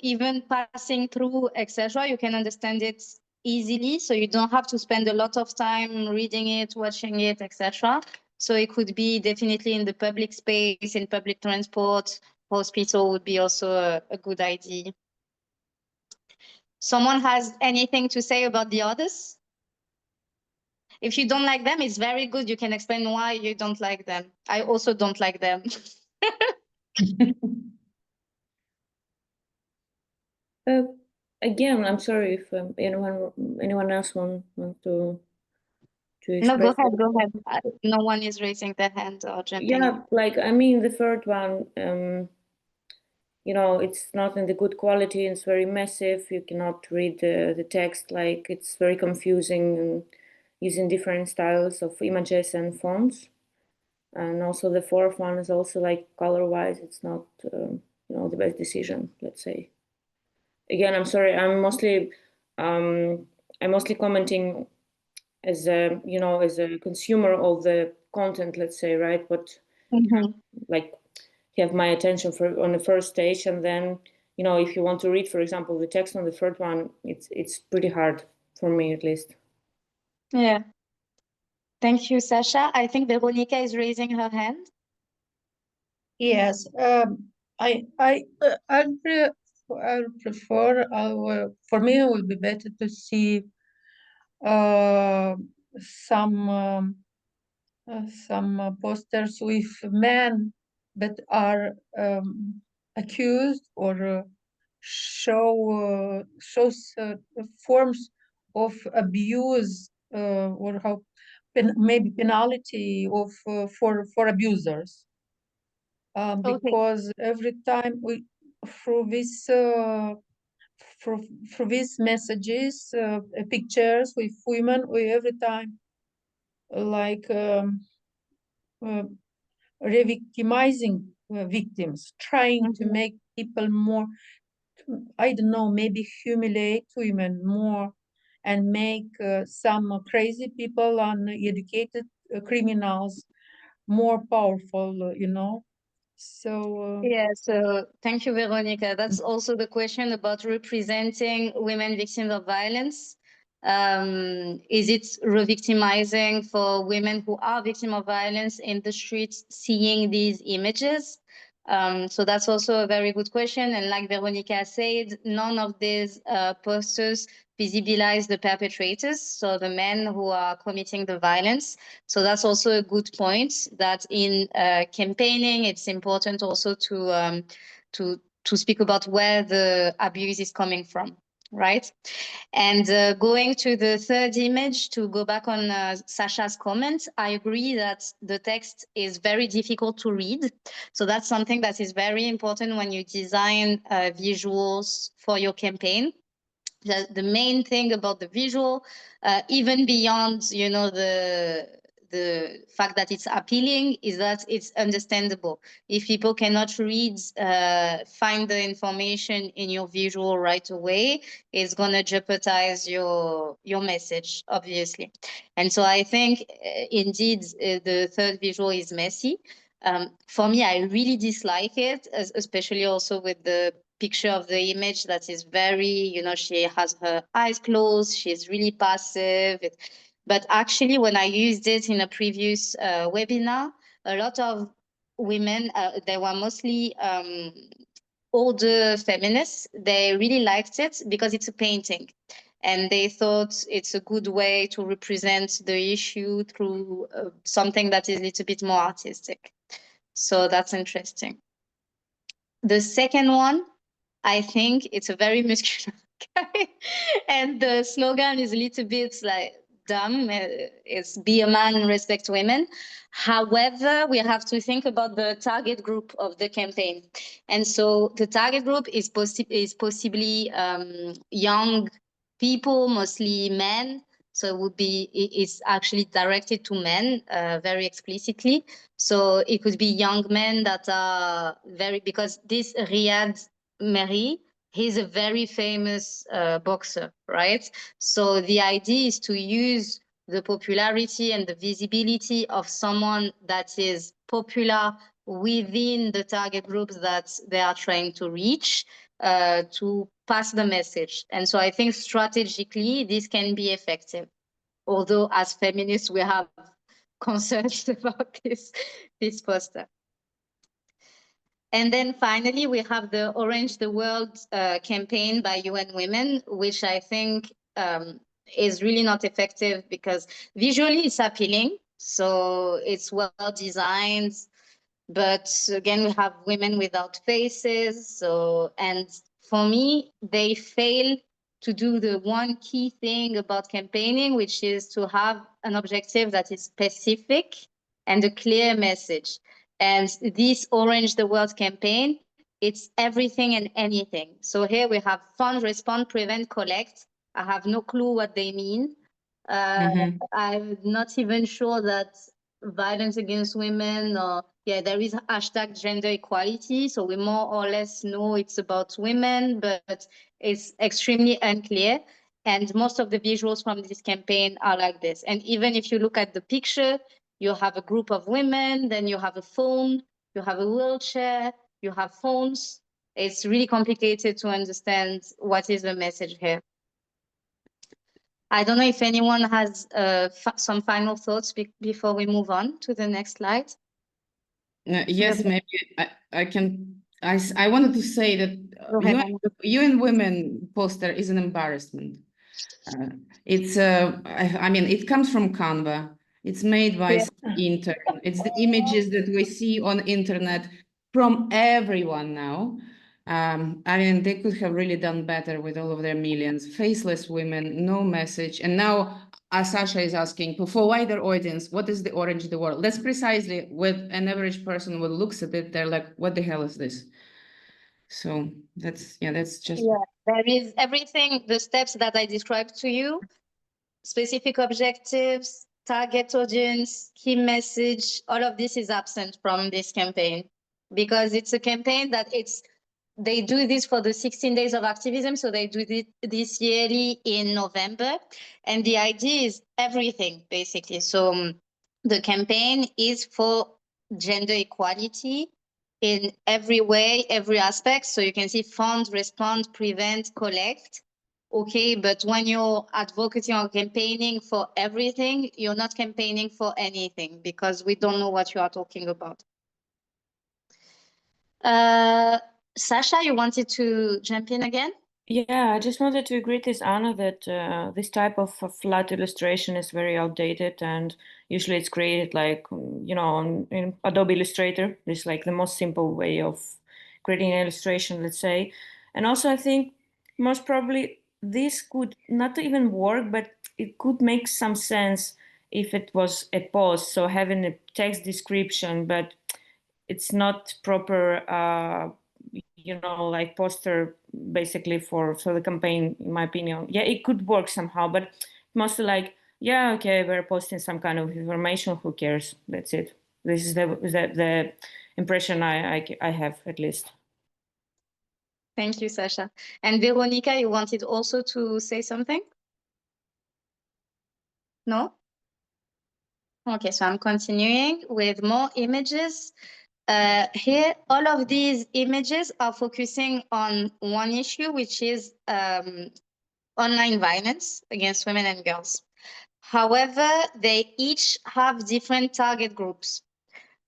even passing through, etc., you can understand it easily. So you don't have to spend a lot of time reading it, watching it, etc. So it could be definitely in the public space, in public transport, hospital would be also a good idea. Someone has anything to say about the others? If you don't like them, it's very good. You can explain why you don't like them. I also don't like them. Again, I'm sorry if anyone else want to No, go express. ahead, go ahead. No one is raising their hand or jumping in. Yeah, like I mean, the third one, it's not in the good quality. It's very massive. You cannot read the text. Like it's very confusing, and using different styles of images and fonts. And also the fourth one is also like color-wise, it's not the best decision, let's say. Again, I'm sorry. I'm mostly commenting as a consumer of the content, let's say, right? But like have my attention on the first stage, and then if you want to read, for example, the text on the third one, it's pretty hard for me at least. Yeah. Thank you, Sasha. I think Veronica is raising her hand. Yes, I'll prefer. For me, it would be better to see some posters with men that are accused or shows forms of abuse or how maybe penalty of for abusers. Because every time we through this through these messages, pictures with women, we every time like re-victimizing victims, trying to make people more, I don't know, maybe humiliate women more and make some crazy people, uneducated criminals more powerful, you know. So Yeah, so thank you, Veronica. That's also the question about representing women victims of violence. Is it re-victimizing for women who are victims of violence in the streets seeing these images? So that's also a very good question. And like Veronica said, none of these posters visibilize the perpetrators, so the men who are committing the violence. So that's also a good point, that in campaigning, it's important also to speak about where the abuse is coming from, right? And going to the third image, to go back on Sasha's comment, I agree that the text is very difficult to read. So that's something that is very important when you design visuals for your campaign. The main thing about the visual, even beyond, you know, the fact that it's appealing, is that it's understandable. If people cannot read, find the information in your visual right away, it's gonna jeopardize your message, obviously. And so I think indeed the third visual is messy. For me, I really dislike it, especially also with the picture of the image that is very, you know, she has her eyes closed, she's really passive. But actually, when I used it in a previous webinar, a lot of women, they were mostly older feminists, they really liked it because it's a painting. And they thought it's a good way to represent the issue through something that is a little bit more artistic. So that's interesting. The second one, I think it's a very muscular guy. And the slogan is a little bit like dumb. It's be a man and respect women. However, we have to think about the target group of the campaign. And so the target group is possibly young people, mostly men. So it would be, it's actually directed to men very explicitly. So it could be young men that are very, because this Riyad Mehri, he's a very famous boxer, right? So the idea is to use the popularity and the visibility of someone that is popular within the target groups that they are trying to reach to pass the message. And so I think strategically this can be effective. Although as feminists, we have concerns about this poster. And then finally, we have the Orange the World campaign by UN Women, which I think is really not effective because visually it's appealing. So it's well designed. But again, we have women without faces. So, and for me, they fail to do the one key thing about campaigning, which is to have an objective that is specific and a clear message. And this Orange the World campaign, it's everything and anything. So here we have fund, respond, prevent, collect. I have no clue what they mean. I'm not even sure that violence against women, or there is hashtag gender equality. So we more or less know it's about women, but it's extremely unclear. And most of the visuals from this campaign are like this. And even if you look at the picture, you have a group of women, then you have a phone, you have a wheelchair, you have phones. It's really complicated to understand what is the message here. I don't know if anyone has some final thoughts before we move on to the next slide. Yes, maybe I can. I wanted to say that Go ahead. UN Women poster is an embarrassment. It's I mean, it comes from Canva. It's made by some intern. It's the images that we see on internet from everyone now. I mean, they could have really done better with all of their millions. Faceless women, no message. And now Sasha is asking, for wider audience, what is the orange in the world? That's precisely what an average person will looks at it. They're like, what the hell is this? So that's just. Yeah, there is everything, the steps that I described to you, specific objectives, target audience, key message, all of this is absent from this campaign because it's a campaign that they do this for the 16 days of activism. So they do this yearly in November. And the idea is everything, basically. So the campaign is for gender equality in every way, every aspect. So you can see fund, respond, prevent, collect. Okay, but when you're advocating or campaigning for everything, you're not campaigning for anything because we don't know what you are talking about. Sasha, you wanted to jump in again? Yeah, I just wanted to agree with Anna that this type of flat illustration is very outdated, and usually it's created like, in Adobe Illustrator. It's like the most simple way of creating an illustration, let's say. And also I think most probably this could not even work, but it could make some sense if it was a post, so having a text description, but it's not proper like poster basically for the campaign, in my opinion. Yeah, it could work somehow, but mostly like, yeah, okay, we're posting some kind of information, who cares? That's it. This is the impression I have, at least. Thank you, Sasha. And Veronica, you wanted also to say something? No? Okay, so I'm continuing with more images. Here, all of these images are focusing on one issue, which is online violence against women and girls. However, they each have different target groups.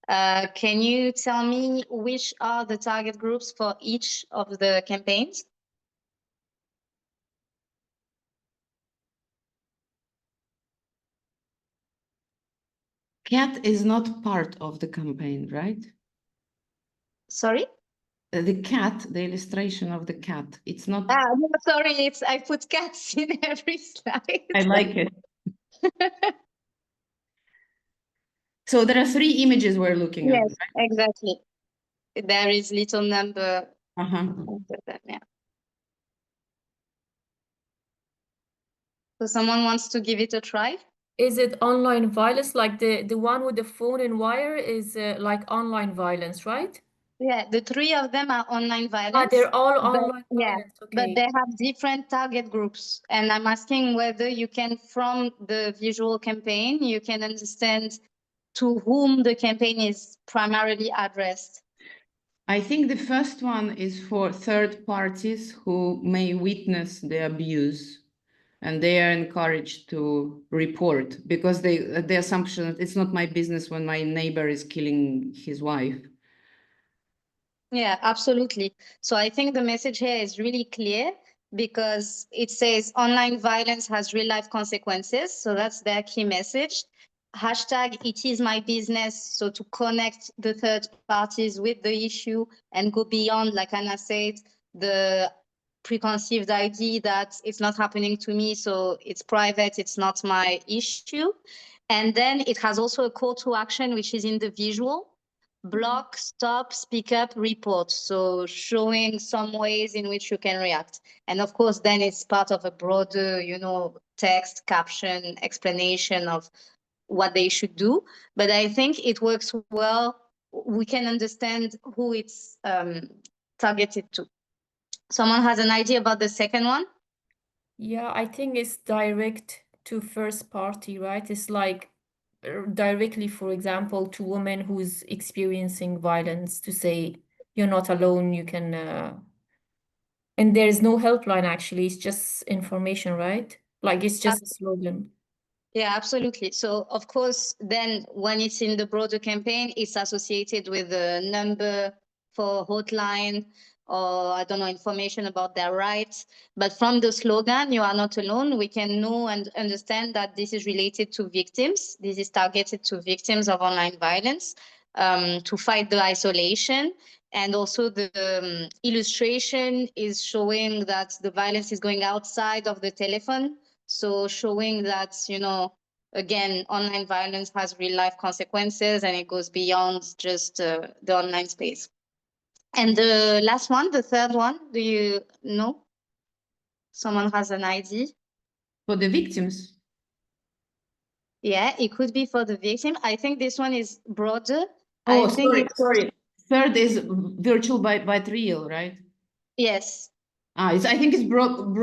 Can you tell me which are the target groups for each of the campaigns? Cat is not part of the campaign, right? Sorry? The cat, the illustration of the cat, it's not. No, sorry, I put cats in every slide. I like it. So there are 3 images we're looking at. Yes, right? Exactly. There is little number. Yeah. So someone wants to give it a try? Is it online violence? Like the one with the phone and wire is like online violence, right? Yeah, the 3 of them are online violence. They're all online violence. Yeah, okay. but they have different target groups. And I'm asking whether you can, from the visual campaign, you can understand to whom the campaign is primarily addressed. I think the first one is for third parties who may witness the abuse, and they are encouraged to report because the assumption that it's not my business when my neighbor is killing his wife. Yeah, absolutely. So I think the message here is really clear because it says online violence has real life consequences. So that's their key message. Hashtag it is my business. So to connect the third parties with the issue and go beyond, like Anna said, the preconceived idea that it's not happening to me, so it's private, it's not my issue. And then it has also a call to action, which is in the visual. Block, stop, speak up, report. So showing some ways in which you can react. And of course, then it's part of a broader, text, caption, explanation of what they should do. But I think it works well. We can understand who it's targeted to. Someone has an idea about the second one? Yeah, I think it's direct to first party, right? It's like directly, for example, to women who's experiencing violence, to say you're not alone, you can and there's no helpline actually, it's just information, right? Like it's just a slogan. Yeah, absolutely. So of course, then when it's in the broader campaign, it's associated with a number for hotline or I don't know, information about their rights. But from the slogan, you are not alone, we can know and understand that this is related to victims. This is targeted to victims of online violence, to fight the isolation. And also the illustration is showing that the violence is going outside of the telephone. So showing that, you know, again, online violence has real life consequences and it goes beyond just the online space. And the last one, the third one, do you know? Someone has an idea? For the victims. Yeah, it could be for the victim. I think this one is broader. Oh, I think sorry, it's sorry. Third is virtual by real, right? yes. I think it's broad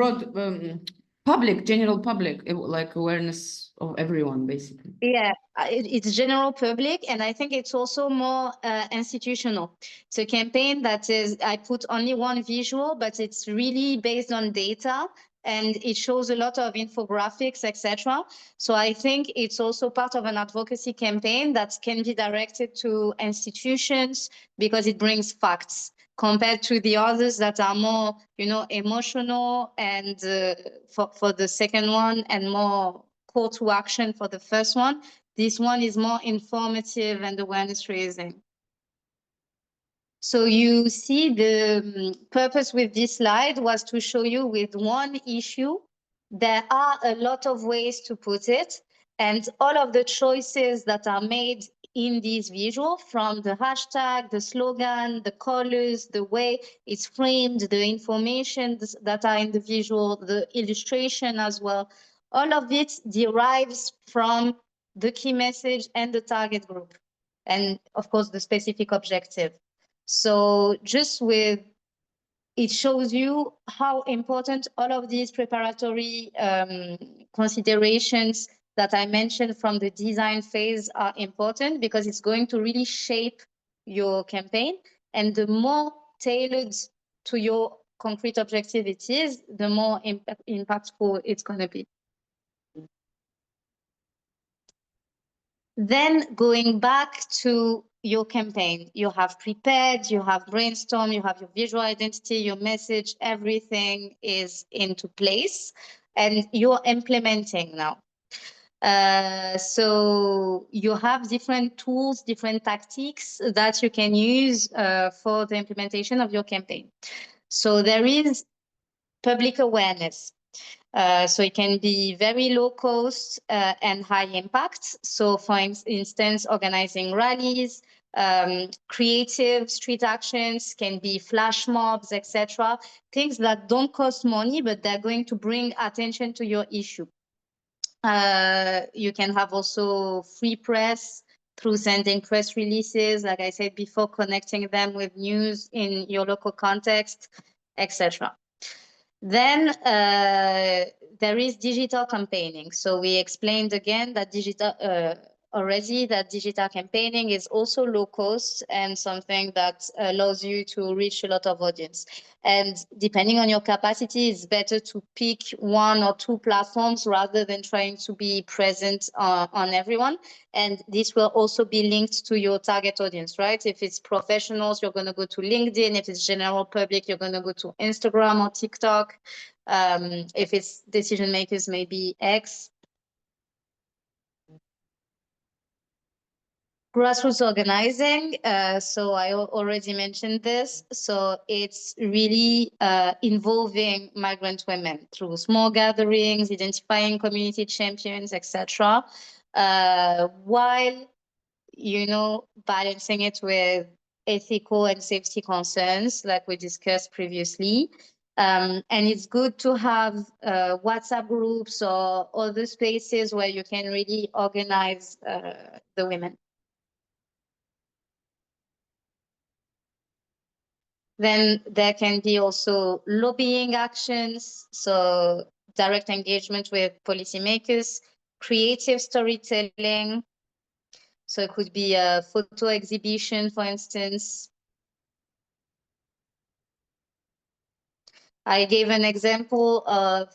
public, general public, like awareness of everyone, basically. Yeah, it's general public, and I think it's also more institutional. It's a campaign that is, I put only one visual, but it's really based on data, and it shows a lot of infographics, etc. So I think it's also part of an advocacy campaign that can be directed to institutions because it brings facts compared to the others that are more, you know, emotional and for the second one and more call to action for the first one. This one is more informative and awareness raising. So you see the purpose with this slide was to show you with one issue, there are a lot of ways to put it. And all of the choices that are made in this visual, from the hashtag, the slogan, the colors, the way it's framed, the information that are in the visual, the illustration as well, all of it derives from the key message and the target group. And of course, the specific objective. So just with, it shows you how important all of these preparatory considerations that I mentioned from the design phase are important because it's going to really shape your campaign. And the more tailored to your concrete objective it is, the more impactful it's going to be. Then going back to your campaign, you have prepared, you have brainstormed, you have your visual identity, your message, everything is into place and you're implementing now. So you have different tools, different tactics that you can use for the implementation of your campaign. So there is public awareness. So it can be very low cost and high impact. So for instance, organizing rallies, creative street actions, can be flash mobs, etc. Things that don't cost money, but they're going to bring attention to your issue. You can have also free press through sending press releases, like I said before, connecting them with news in your local context, etc. Then there is digital campaigning. So we explained again that digital campaigning is also low cost and something that allows you to reach a lot of audience. And depending on your capacity, it's better to pick one or two platforms rather than trying to be present on everyone. And this will also be linked to your target audience, right? If it's professionals, you're going to go to LinkedIn. If it's general public, you're going to go to Instagram or TikTok. If it's decision makers, maybe X. Grassroots organizing, so I already mentioned this. So it's really involving migrant women through small gatherings, identifying community champions, etc. While, you know, balancing it with ethical and safety concerns, like we discussed previously. And it's good to have WhatsApp groups or other spaces where you can really organize the women. Then there can be also lobbying actions, so direct engagement with policymakers, creative storytelling. So it could be a photo exhibition, for instance. I gave an example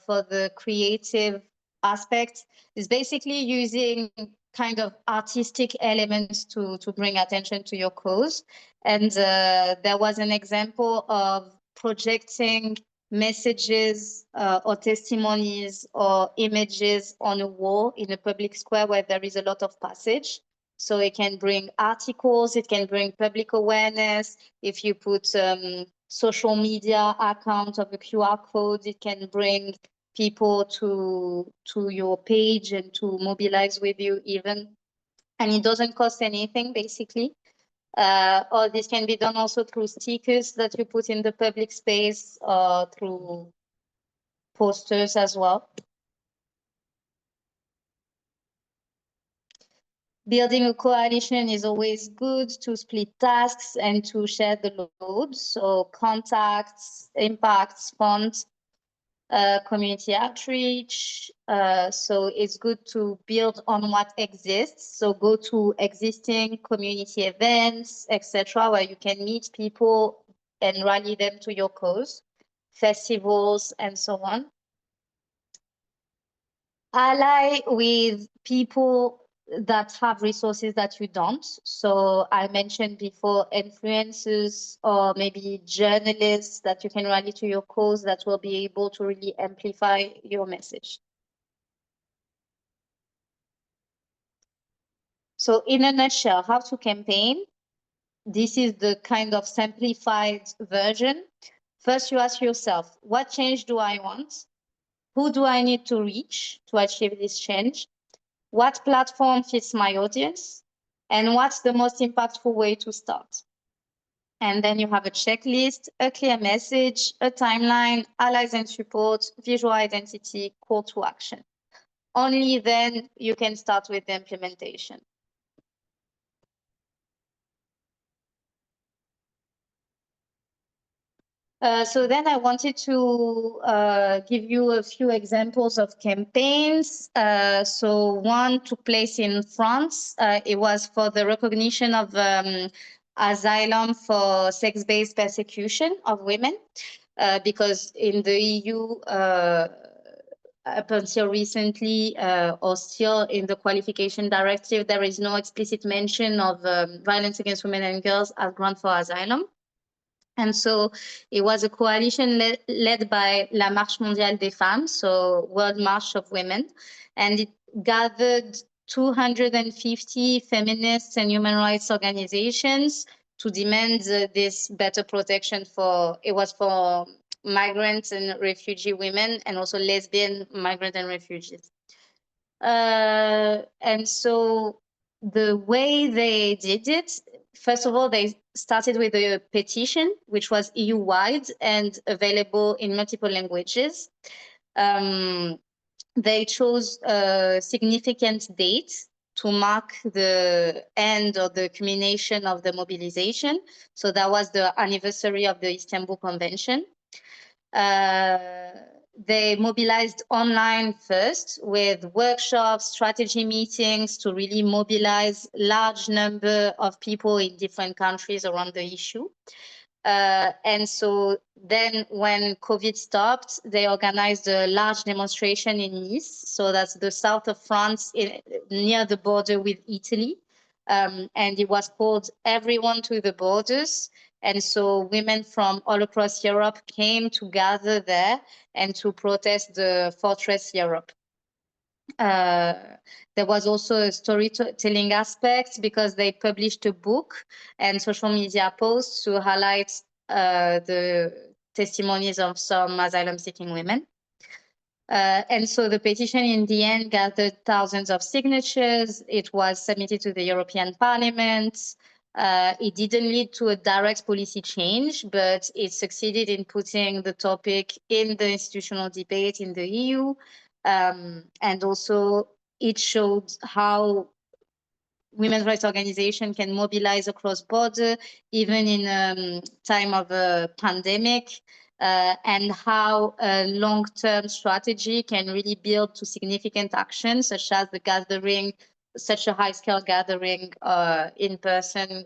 for the creative aspect is basically using kind of artistic elements to bring attention to your cause. And there was an example of projecting messages or testimonies or images on a wall in a public square where there is a lot of passage. So it can bring articles, it can bring public awareness. If you put social media account of a QR code, it can bring people to your page and to mobilize with you even. And it doesn't cost anything, basically. Or this can be done also through stickers that you put in the public space or through posters as well. Building a coalition is always good to split tasks and to share the load. So contacts, impacts, funds, community outreach. So it's good to build on what exists. So go to existing community events, etc., where you can meet people and rally them to your cause, festivals, and so on. Ally with people that have resources that you don't. So I mentioned before influencers or maybe journalists that you can rally to your cause that will be able to really amplify your message. So in a nutshell, how to campaign. This is the kind of simplified version. First, you ask yourself, what change do I want? Who do I need to reach to achieve this change? What platform fits my audience? And what's the most impactful way to start? And then you have a checklist, a clear message, a timeline, allies and support, visual identity, call to action. Only then you can start with the implementation. So then I wanted to give you a few examples of campaigns. So one took place in France. It was for the recognition of asylum for sex-based persecution of women, because in the EU, up until recently, or still in the qualification directive, there is no explicit mention of violence against women and girls as ground for asylum. And so it was a coalition led by La Marche Mondiale des Femmes, so World March of Women, and it gathered 250 feminists and human rights organizations to demand this better protection for, it was for migrants and refugee women and also lesbian migrant and refugees. And so the way they did it, first of all, they started with a petition, which was EU-wide and available in multiple languages. They chose a significant date to mark the end or the culmination of the mobilization. So that was the anniversary of the Istanbul Convention. They mobilized online first with workshops, strategy meetings to really mobilize large number of people in different countries around the issue. And so then when COVID stopped, they organized a large demonstration in Nice. So that's the south of France, near the border with Italy. And it was called Everyone to the Borders. And so women from all across Europe came to gather there and to protest the Fortress Europe. There was also a storytelling aspect because they published a book and social media posts to highlight the testimonies of some asylum-seeking women. And so the petition in the end gathered thousands of signatures. It was submitted to the European Parliament. It didn't lead to a direct policy change, but it succeeded in putting the topic in the institutional debate in the EU. And also it showed how women's rights organizations can mobilize across border, even in time of a pandemic, and how a long-term strategy can really build to significant actions, such as the gathering, such a high-scale gathering in person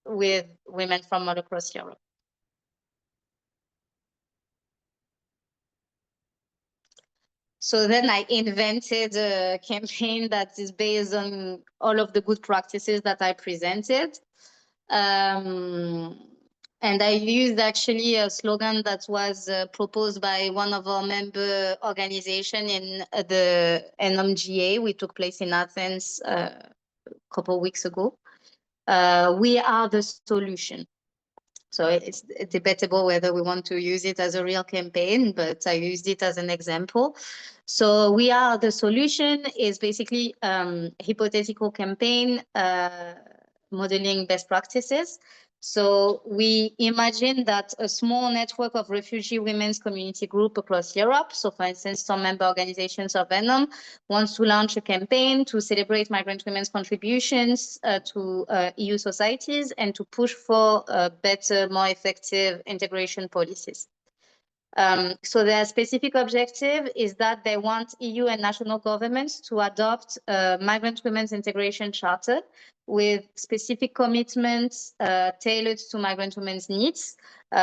with women from all across Europe. So then I invented a campaign that is based on all of the good practices that I presented. And I used actually a slogan that was proposed by one of our member organization in the NMGA, which took place in Athens a couple of weeks ago. We are the solution. So it's debatable whether we want to use it as a real campaign, but I used it as an example. So we are the solution is basically hypothetical campaign modeling best practices. So we imagine that a small network of refugee women's community group across Europe, so for instance, some member organizations of VENOM, wants to launch a campaign to celebrate migrant women's contributions to EU societies and to push for better, more effective integration policies. So their specific objective is that they want EU and national governments to adopt a migrant women's integration charter with specific commitments tailored to migrant women's needs,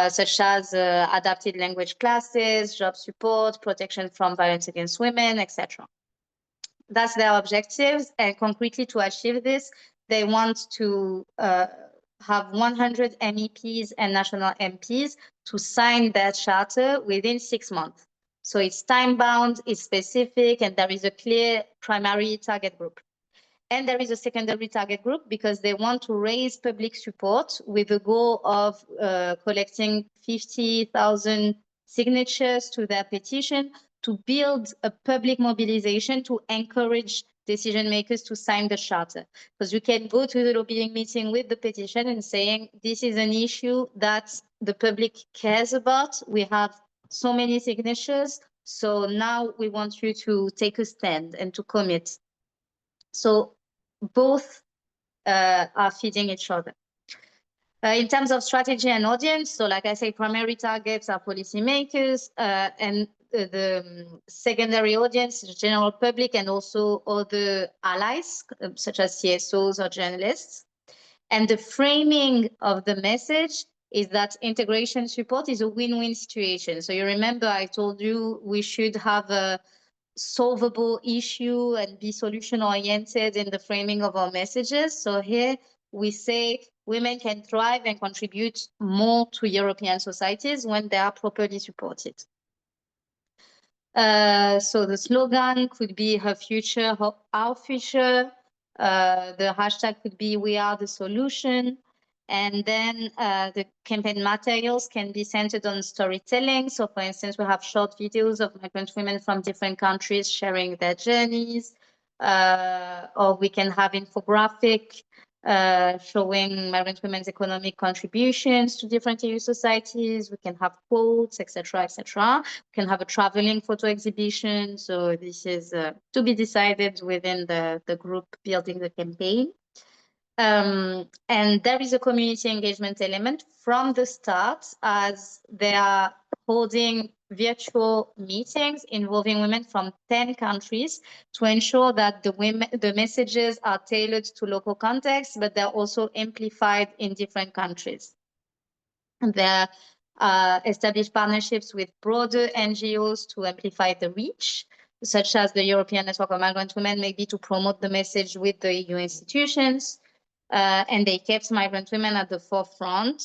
such as adapted language classes, job support, protection from violence against women, etc. That's their objectives, and concretely to achieve this, they want to have 100 MEPs and national MPs to sign that charter within 6 months. So it's time-bound, it's specific, and there is a clear primary target group. And there is a secondary target group because they want to raise public support with the goal of collecting 50,000 signatures to their petition to build a public mobilization to encourage decision makers to sign the charter. Because you can go to the lobbying meeting with the petition and saying, this is an issue that the public cares about. We have so many signatures. So now we want you to take a stand and to commit. So both are feeding each other. In terms of strategy and audience, so like I say, primary targets are policymakers and the secondary audience, the general public, and also other allies, such as CSOs or journalists. And the framing of the message is that integration support is a win-win situation. So you remember I told you we should have a solvable issue and be solution oriented in the framing of our messages. So here we say women can thrive and contribute more to European societies when they are properly supported. So the slogan could be her future, our future. The hashtag could be we are the solution. And then the campaign materials can be centered on storytelling. So for instance, we have short videos of migrant women from different countries sharing their journeys, or we can have infographic showing migrant women's economic contributions to different EU societies. We can have quotes, etc., etc. We can have a traveling photo exhibition. So this is to be decided within the group building the campaign. And there is a community engagement element from the start, as they are holding virtual meetings involving women from 10 countries to ensure that the messages are tailored to local contexts, but they're also amplified in different countries. And there are established partnerships with broader NGOs to amplify the reach, such as the European Network of Migrant Women, maybe to promote the message with the EU institutions. And they kept migrant women at the forefront.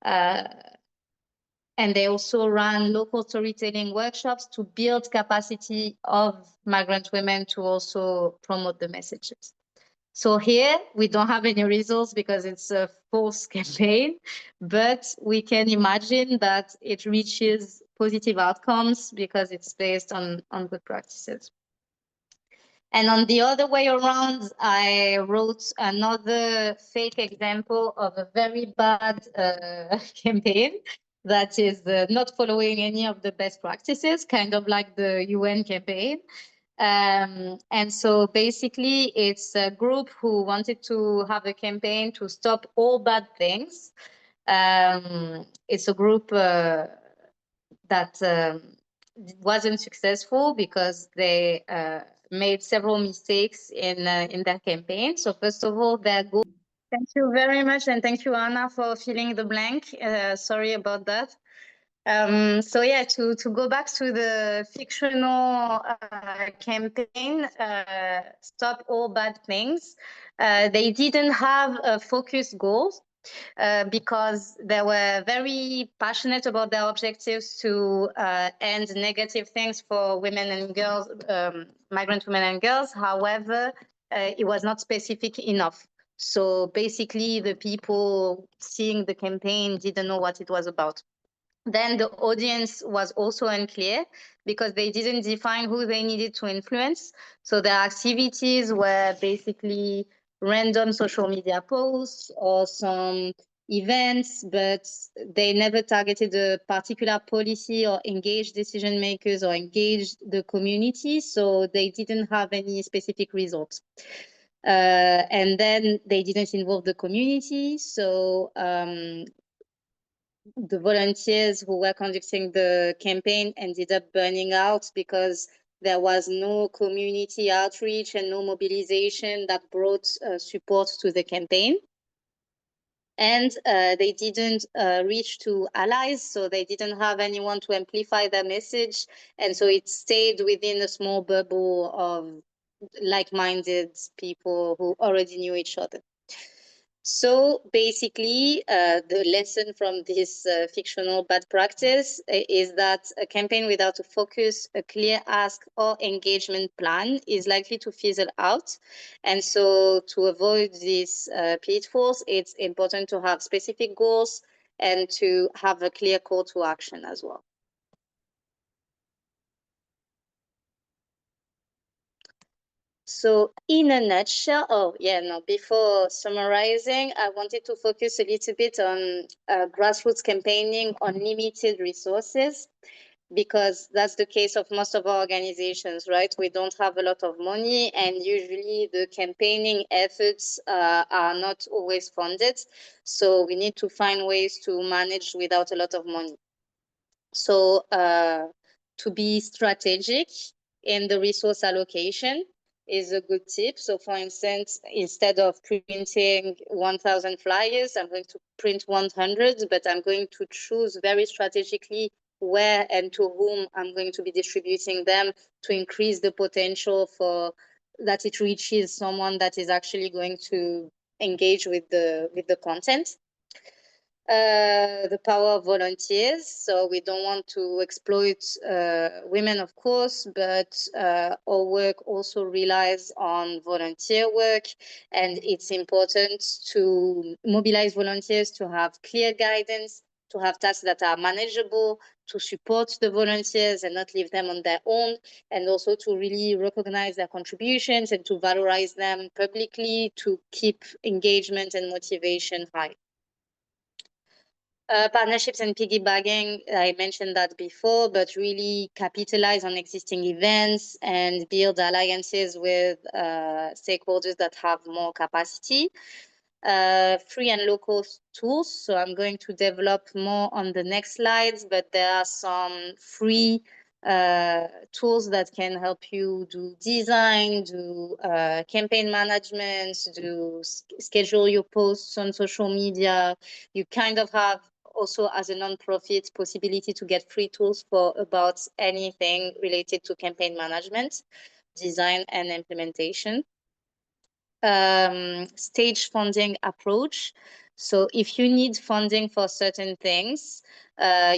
And they also ran local storytelling workshops to build capacity of migrant women to also promote the messages. So here we don't have any results because it's a false campaign, but we can imagine that it reaches positive outcomes because it's based on good practices. And on the other way around, I wrote another fake example of a very bad campaign that is not following any of the best practices, kind of like the UN campaign. And so basically, it's a group who wanted to have a campaign to stop all bad things. It's a group that wasn't successful because they made several mistakes in their campaign. So first of all, their goal. Thank you very much, and thank you, Anna, for filling the blank. Sorry about that. So yeah, to go back to the fictional campaign, Stop All Bad Things, they didn't have focused goals because they were very passionate about their objectives to end negative things for women and girls, migrant women and girls. However, it was not specific enough. So basically, the people seeing the campaign didn't know what it was about. Then the audience was also unclear because they didn't define who they needed to influence. So their activities were basically random social media posts or some events, but they never targeted a particular policy or engaged decision makers or engaged the community. So they didn't have any specific results. And then they didn't involve the community. So the volunteers who were conducting the campaign ended up burning out because there was no community outreach and no mobilization that brought support to the campaign. And they didn't reach to allies, so they didn't have anyone to amplify their message. And so it stayed within a small bubble of like-minded people who already knew each other. So basically, the lesson from this fictional bad practice is that a campaign without a focus, a clear ask, or engagement plan is likely to fizzle out. And so to avoid these pitfalls, it's important to have specific goals and to have a clear call to action as well. So in a nutshell, before summarizing, I wanted to focus a little bit on grassroots campaigning on limited resources, because that's the case of most of our organizations, right? We don't have a lot of money, and usually the campaigning efforts are not always funded. So we need to find ways to manage without a lot of money. So to be strategic in the resource allocation is a good tip. So for instance, instead of printing 1,000 flyers, I'm going to print 100, but I'm going to choose very strategically where and to whom I'm going to be distributing them to increase the potential for that it reaches someone that is actually going to engage with the content. The power of volunteers. So we don't want to exploit women, of course, but our work also relies on volunteer work. And it's important to mobilize volunteers, to have clear guidance, to have tasks that are manageable, to support the volunteers and not leave them on their own, and also to really recognize their contributions and to valorize them publicly to keep engagement and motivation high. Partnerships and piggybacking, I mentioned that before, but really capitalize on existing events and build alliances with stakeholders that have more capacity. Free and local tools. So I'm going to develop more on the next slides, but there are some free tools that can help you do design, do campaign management, do schedule your posts on social media. You kind of have also, as a non-profit, possibility to get free tools for about anything related to campaign management, design, and implementation. Stage funding approach. So if you need funding for certain things,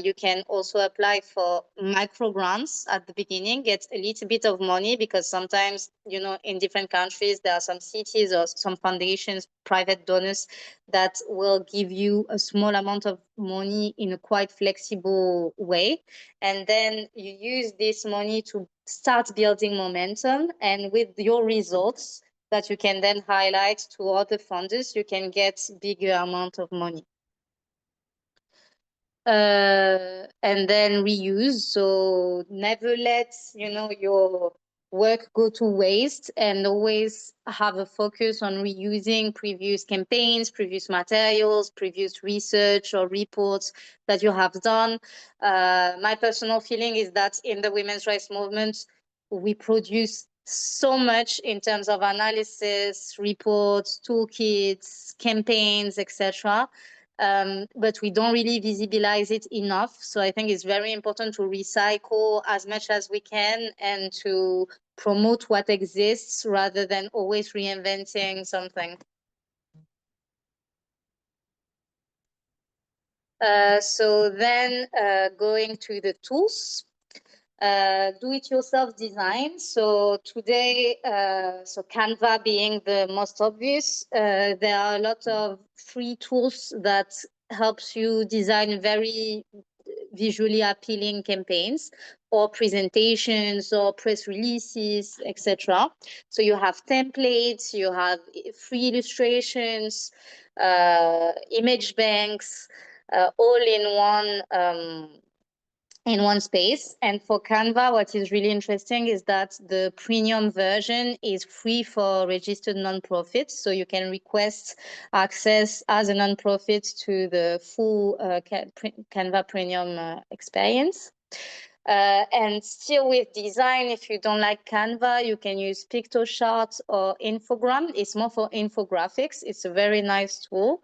you can also apply for micro grants at the beginning, get a little bit of money, because sometimes, in different countries, there are some cities or some foundations, private donors that will give you a small amount of money in a quite flexible way. And then you use this money to start building momentum, and with your results that you can then highlight to other funders, you can get bigger amount of money. And then reuse. So never let your work go to waste, and always have a focus on reusing previous campaigns, previous materials, previous research or reports that you have done. My personal feeling is that in the women's rights movement, we produce so much in terms of analysis, reports, toolkits, campaigns, etc. but we don't really visibilize it enough. So I think it's very important to recycle as much as we can and to promote what exists rather than always reinventing something. So then going to the tools. Do-it-yourself design. So today, so Canva being the most obvious, there are a lot of free tools that helps you design very visually appealing campaigns or presentations or press releases, etc. So you have templates, you have free illustrations, image banks, all in one space. And for Canva, what is really interesting is that the premium version is free for registered nonprofits. So you can request access as a nonprofit to the full Canva premium experience. And still with design, if you don't like Canva, you can use PictoChart or Infogram. It's more for infographics. It's a very nice tool.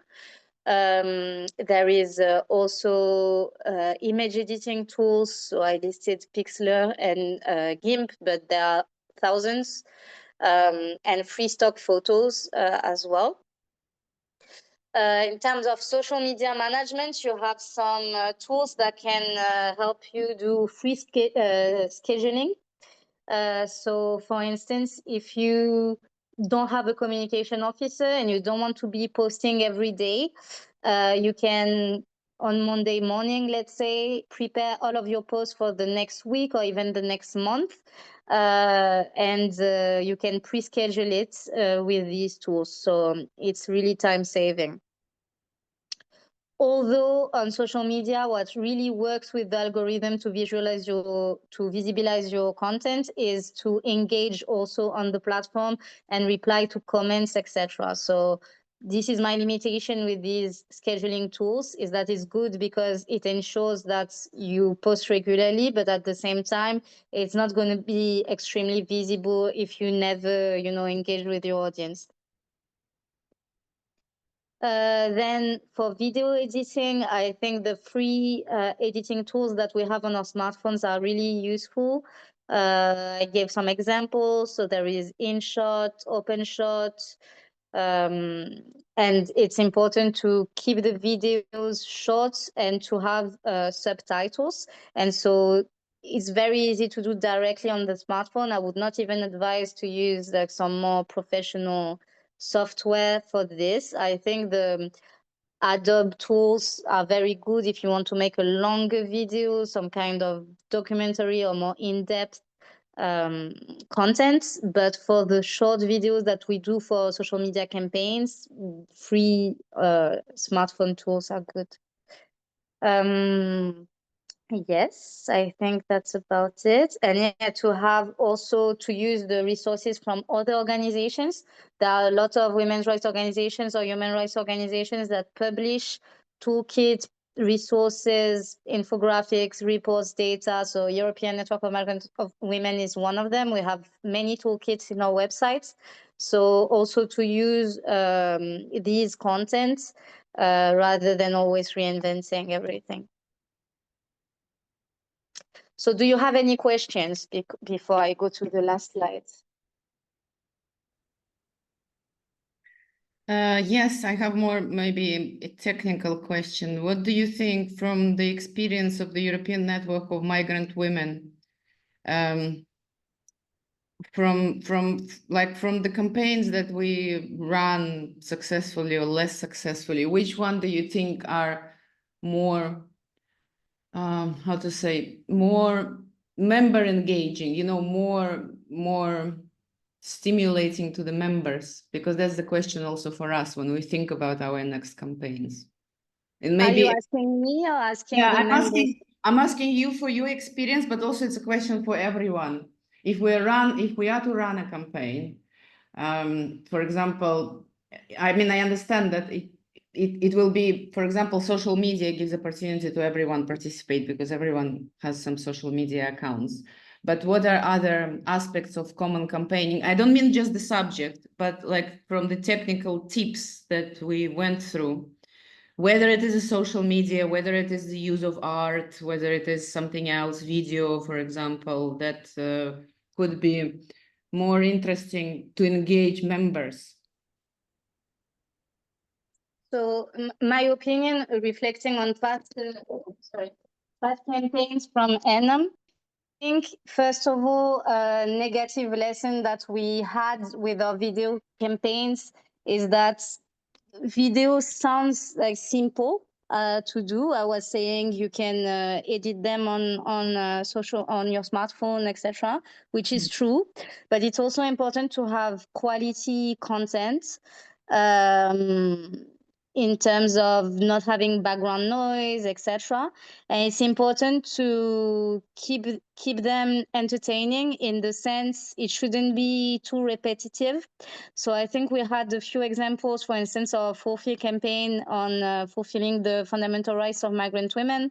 There is also image editing tools. So I listed Pixlr and GIMP, but there are thousands, and free stock photos as well. In terms of social media management, you have some tools that can help you do free scheduling. So for instance, if you don't have a communication officer and you don't want to be posting every day, you can, on Monday morning, let's say, prepare all of your posts for the next week or even the next month. And you can pre-schedule it with these tools. So it's really time saving. Although on social media, what really works with the algorithm to visibilize your content is to engage also on the platform and reply to comments, etc. So this is my limitation with these scheduling tools, is that it's good because it ensures that you post regularly, but at the same time, it's not going to be extremely visible if you never, engage with your audience. Then for video editing, I think the free editing tools that we have on our smartphones are really useful. I gave some examples. So there is InShot, OpenShot, and it's important to keep the videos short and to have subtitles. And so it's very easy to do directly on the smartphone. I would not even advise to use like some more professional software for this. I think the Adobe tools are very good if you want to make a longer video, some kind of documentary or more in-depth content. But for the short videos that we do for social media campaigns, free smartphone tools are good. Yes, I think that's about it. And yeah, to use the resources from other organizations. There are a lot of women's rights organizations or human rights organizations that publish toolkits, resources, infographics, reports, data. So European Network of Migrant Women is one of them. We have many toolkits in our websites. So also to use these contents rather than always reinventing everything. So do you have any questions before I go to the last slide? Yes, I have more, maybe a technical question. What do you think from the experience of the European Network of Migrant Women? From the campaigns that we run successfully or less successfully, which one do you think are more, how to say, more member engaging, more stimulating to the members? Because that's the question also for us when we think about our next campaigns. And maybe, are you asking me or asking yeah, the members? I'm asking you for your experience, but also it's a question for everyone. If we are to run a campaign, for example, I mean, I understand that it will be, for example, social media gives opportunity to everyone participate because everyone has some social media accounts. But what are other aspects of common campaigning? I don't mean just the subject, but like from the technical tips that we went through, whether it is a social media, whether it is the use of art, whether it is something else, video, for example, that could be more interesting to engage members. So my opinion, reflecting on past campaigns from Enam, I think first of all, a negative lesson that we had with our video campaigns is that video sounds like simple to do. I was saying you can edit them on your smartphone, etc., which is true. But it's also important to have quality content in terms of not having background noise, etc. And it's important to keep them entertaining in the sense it shouldn't be too repetitive. So I think we had a few examples, for instance, our Fulfill campaign on fulfilling the fundamental rights of migrant women,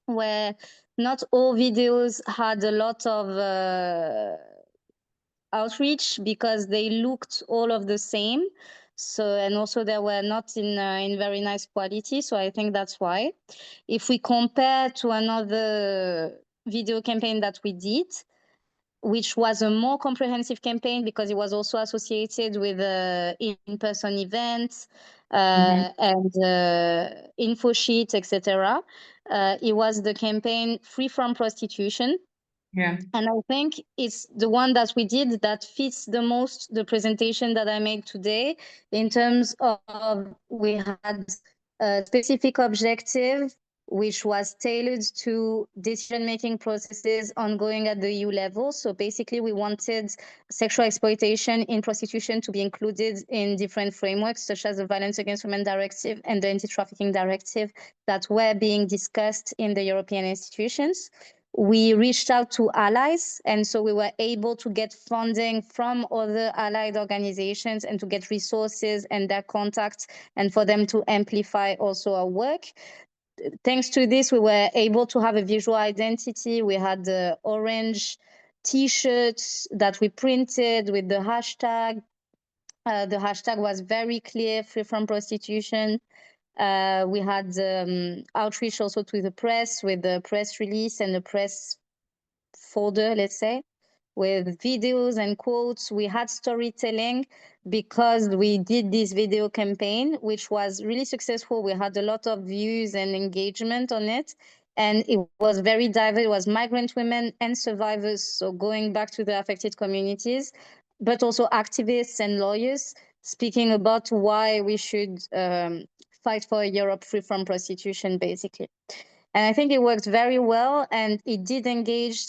where not all videos had a lot of outreach because they looked all of the same. So, and also they were not in very nice quality. So I think that's why. If we compare to another video campaign that we did, which was a more comprehensive campaign because it was also associated with in-person events and info sheets, etc. It was the campaign Free from Prostitution. Yeah. And I think it's the one that we did that fits the most the presentation that I made today in terms of we had a specific objective which was tailored to decision-making processes ongoing at the EU level. So basically, we wanted sexual exploitation in prostitution to be included in different frameworks, such as the Violence Against Women Directive and the Anti-Trafficking Directive that were being discussed in the European institutions. We reached out to allies, and so we were able to get funding from other allied organizations and to get resources and their contacts and for them to amplify also our work. Thanks to this, we were able to have a visual identity. We had the orange T-shirts that we printed with the hashtag. The hashtag was very clear, free from prostitution. We had outreach also to the press with the press release and the press folder, let's say, with videos and quotes. We had storytelling because we did this video campaign, which was really successful. We had a lot of views and engagement on it. And it was very diverse. It was migrant women and survivors, so going back to the affected communities, but also activists and lawyers speaking about why we should fight for a Europe free from prostitution, basically. And I think it worked very well, and it did engage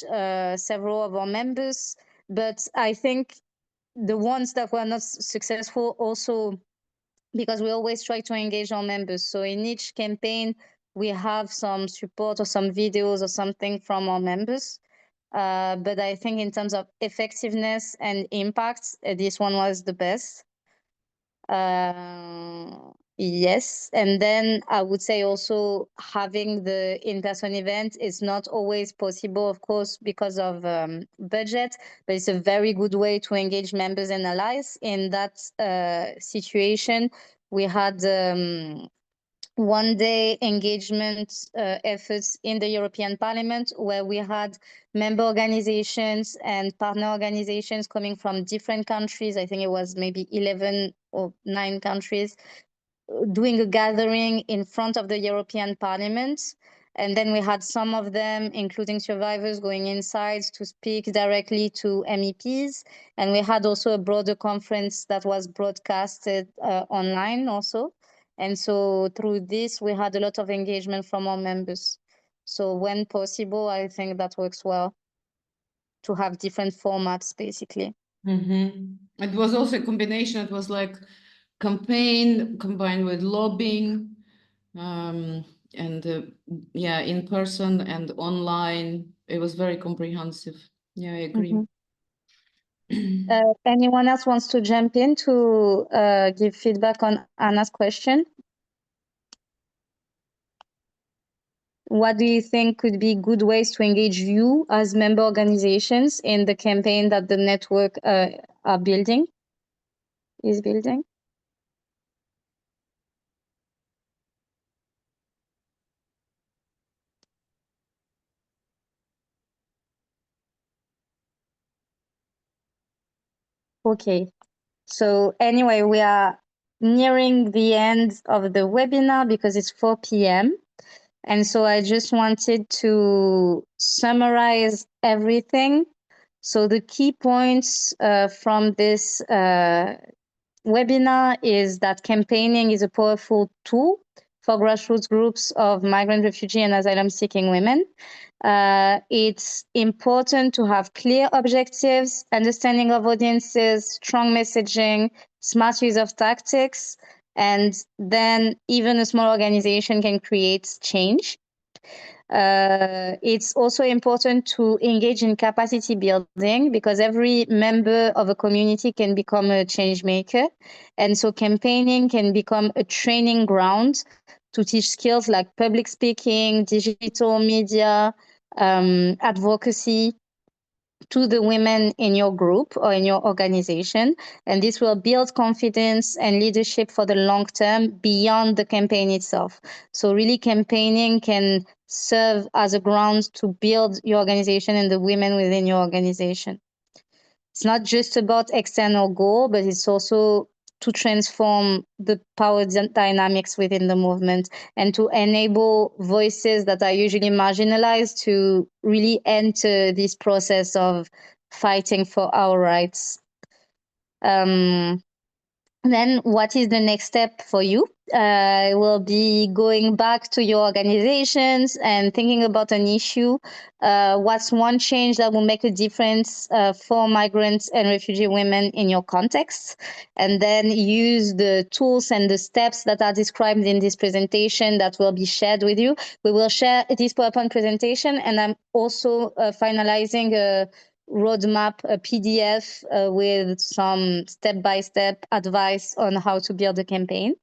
several of our members. But I think the ones that were not successful also, because we always try to engage our members. So in each campaign, we have some support or some videos or something from our members. But I think in terms of effectiveness and impact, this one was the best. Yes, and then I would say also having the in-person event is not always possible, of course, because of budget, but it's a very good way to engage members and allies. In that situation, we had one-day engagement efforts in the European Parliament, where we had member organizations and partner organizations coming from different countries. I think it was maybe 11 or 9 countries, doing a gathering in front of the European Parliament. And then we had some of them, including survivors, going inside to speak directly to MEPs. And we had also a broader conference that was broadcasted online also. And so through this, we had a lot of engagement from our members. So when possible, I think that works well to have different formats, basically. It was also a combination. It was like campaign combined with lobbying, and yeah, in person and online. It was very comprehensive. Yeah, I agree. Anyone else wants to jump in to give feedback on Anna's question? What do you think could be good ways to engage you as member organizations in the campaign that the network is building? Okay. So anyway, we are nearing the end of the webinar because it's 4 p.m. And so I just wanted to summarize everything. So the key points from this webinar is that campaigning is a powerful tool for grassroots groups of migrant, refugee, and asylum-seeking women. It's important to have clear objectives, understanding of audiences, strong messaging, smart use of tactics, and then even a small organization can create change. It's also important to engage in capacity building because every member of a community can become a change maker. And so campaigning can become a training ground to teach skills like public speaking, digital media, advocacy to the women in your group or in your organization. And this will build confidence and leadership for the long term beyond the campaign itself. So really campaigning can serve as a ground to build your organization and the women within your organization. It's not just about external goal, but it's also to transform the power dynamics within the movement and to enable voices that are usually marginalized to really enter this process of fighting for our rights. Then what is the next step for you? Will be going back to your organizations and thinking about an issue. What's one change that will make a difference for migrants and refugee women in your context? And then use the tools and the steps that are described in this presentation that will be shared with you. We will share this PowerPoint presentation, and I'm also finalizing a roadmap, a PDF with some step-by-step advice on how to build a campaign.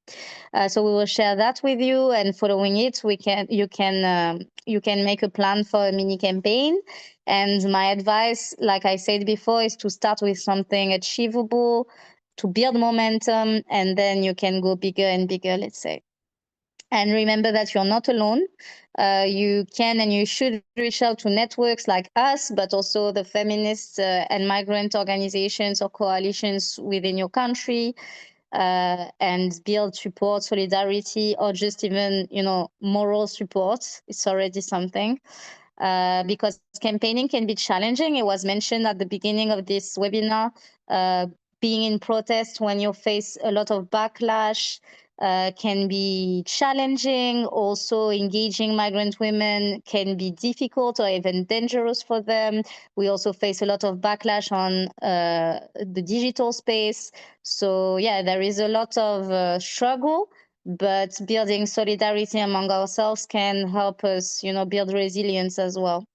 So we will share that with you, and following it, you can make a plan for a mini campaign. And my advice, like I said before, is to start with something achievable, to build momentum, and then you can go bigger and bigger, let's say. And remember that you're not alone. You can and you should reach out to networks like us, but also the feminist and migrant organizations or coalitions within your country, and build support, solidarity, or just even, moral support. It's already something. Because campaigning can be challenging. It was mentioned at the beginning of this webinar. Being in protest when you face a lot of backlash can be challenging. Also, engaging migrant women can be difficult or even dangerous for them. We also face a lot of backlash on the digital space. So yeah, there is a lot of struggle, but building solidarity among ourselves can help us, build resilience as well.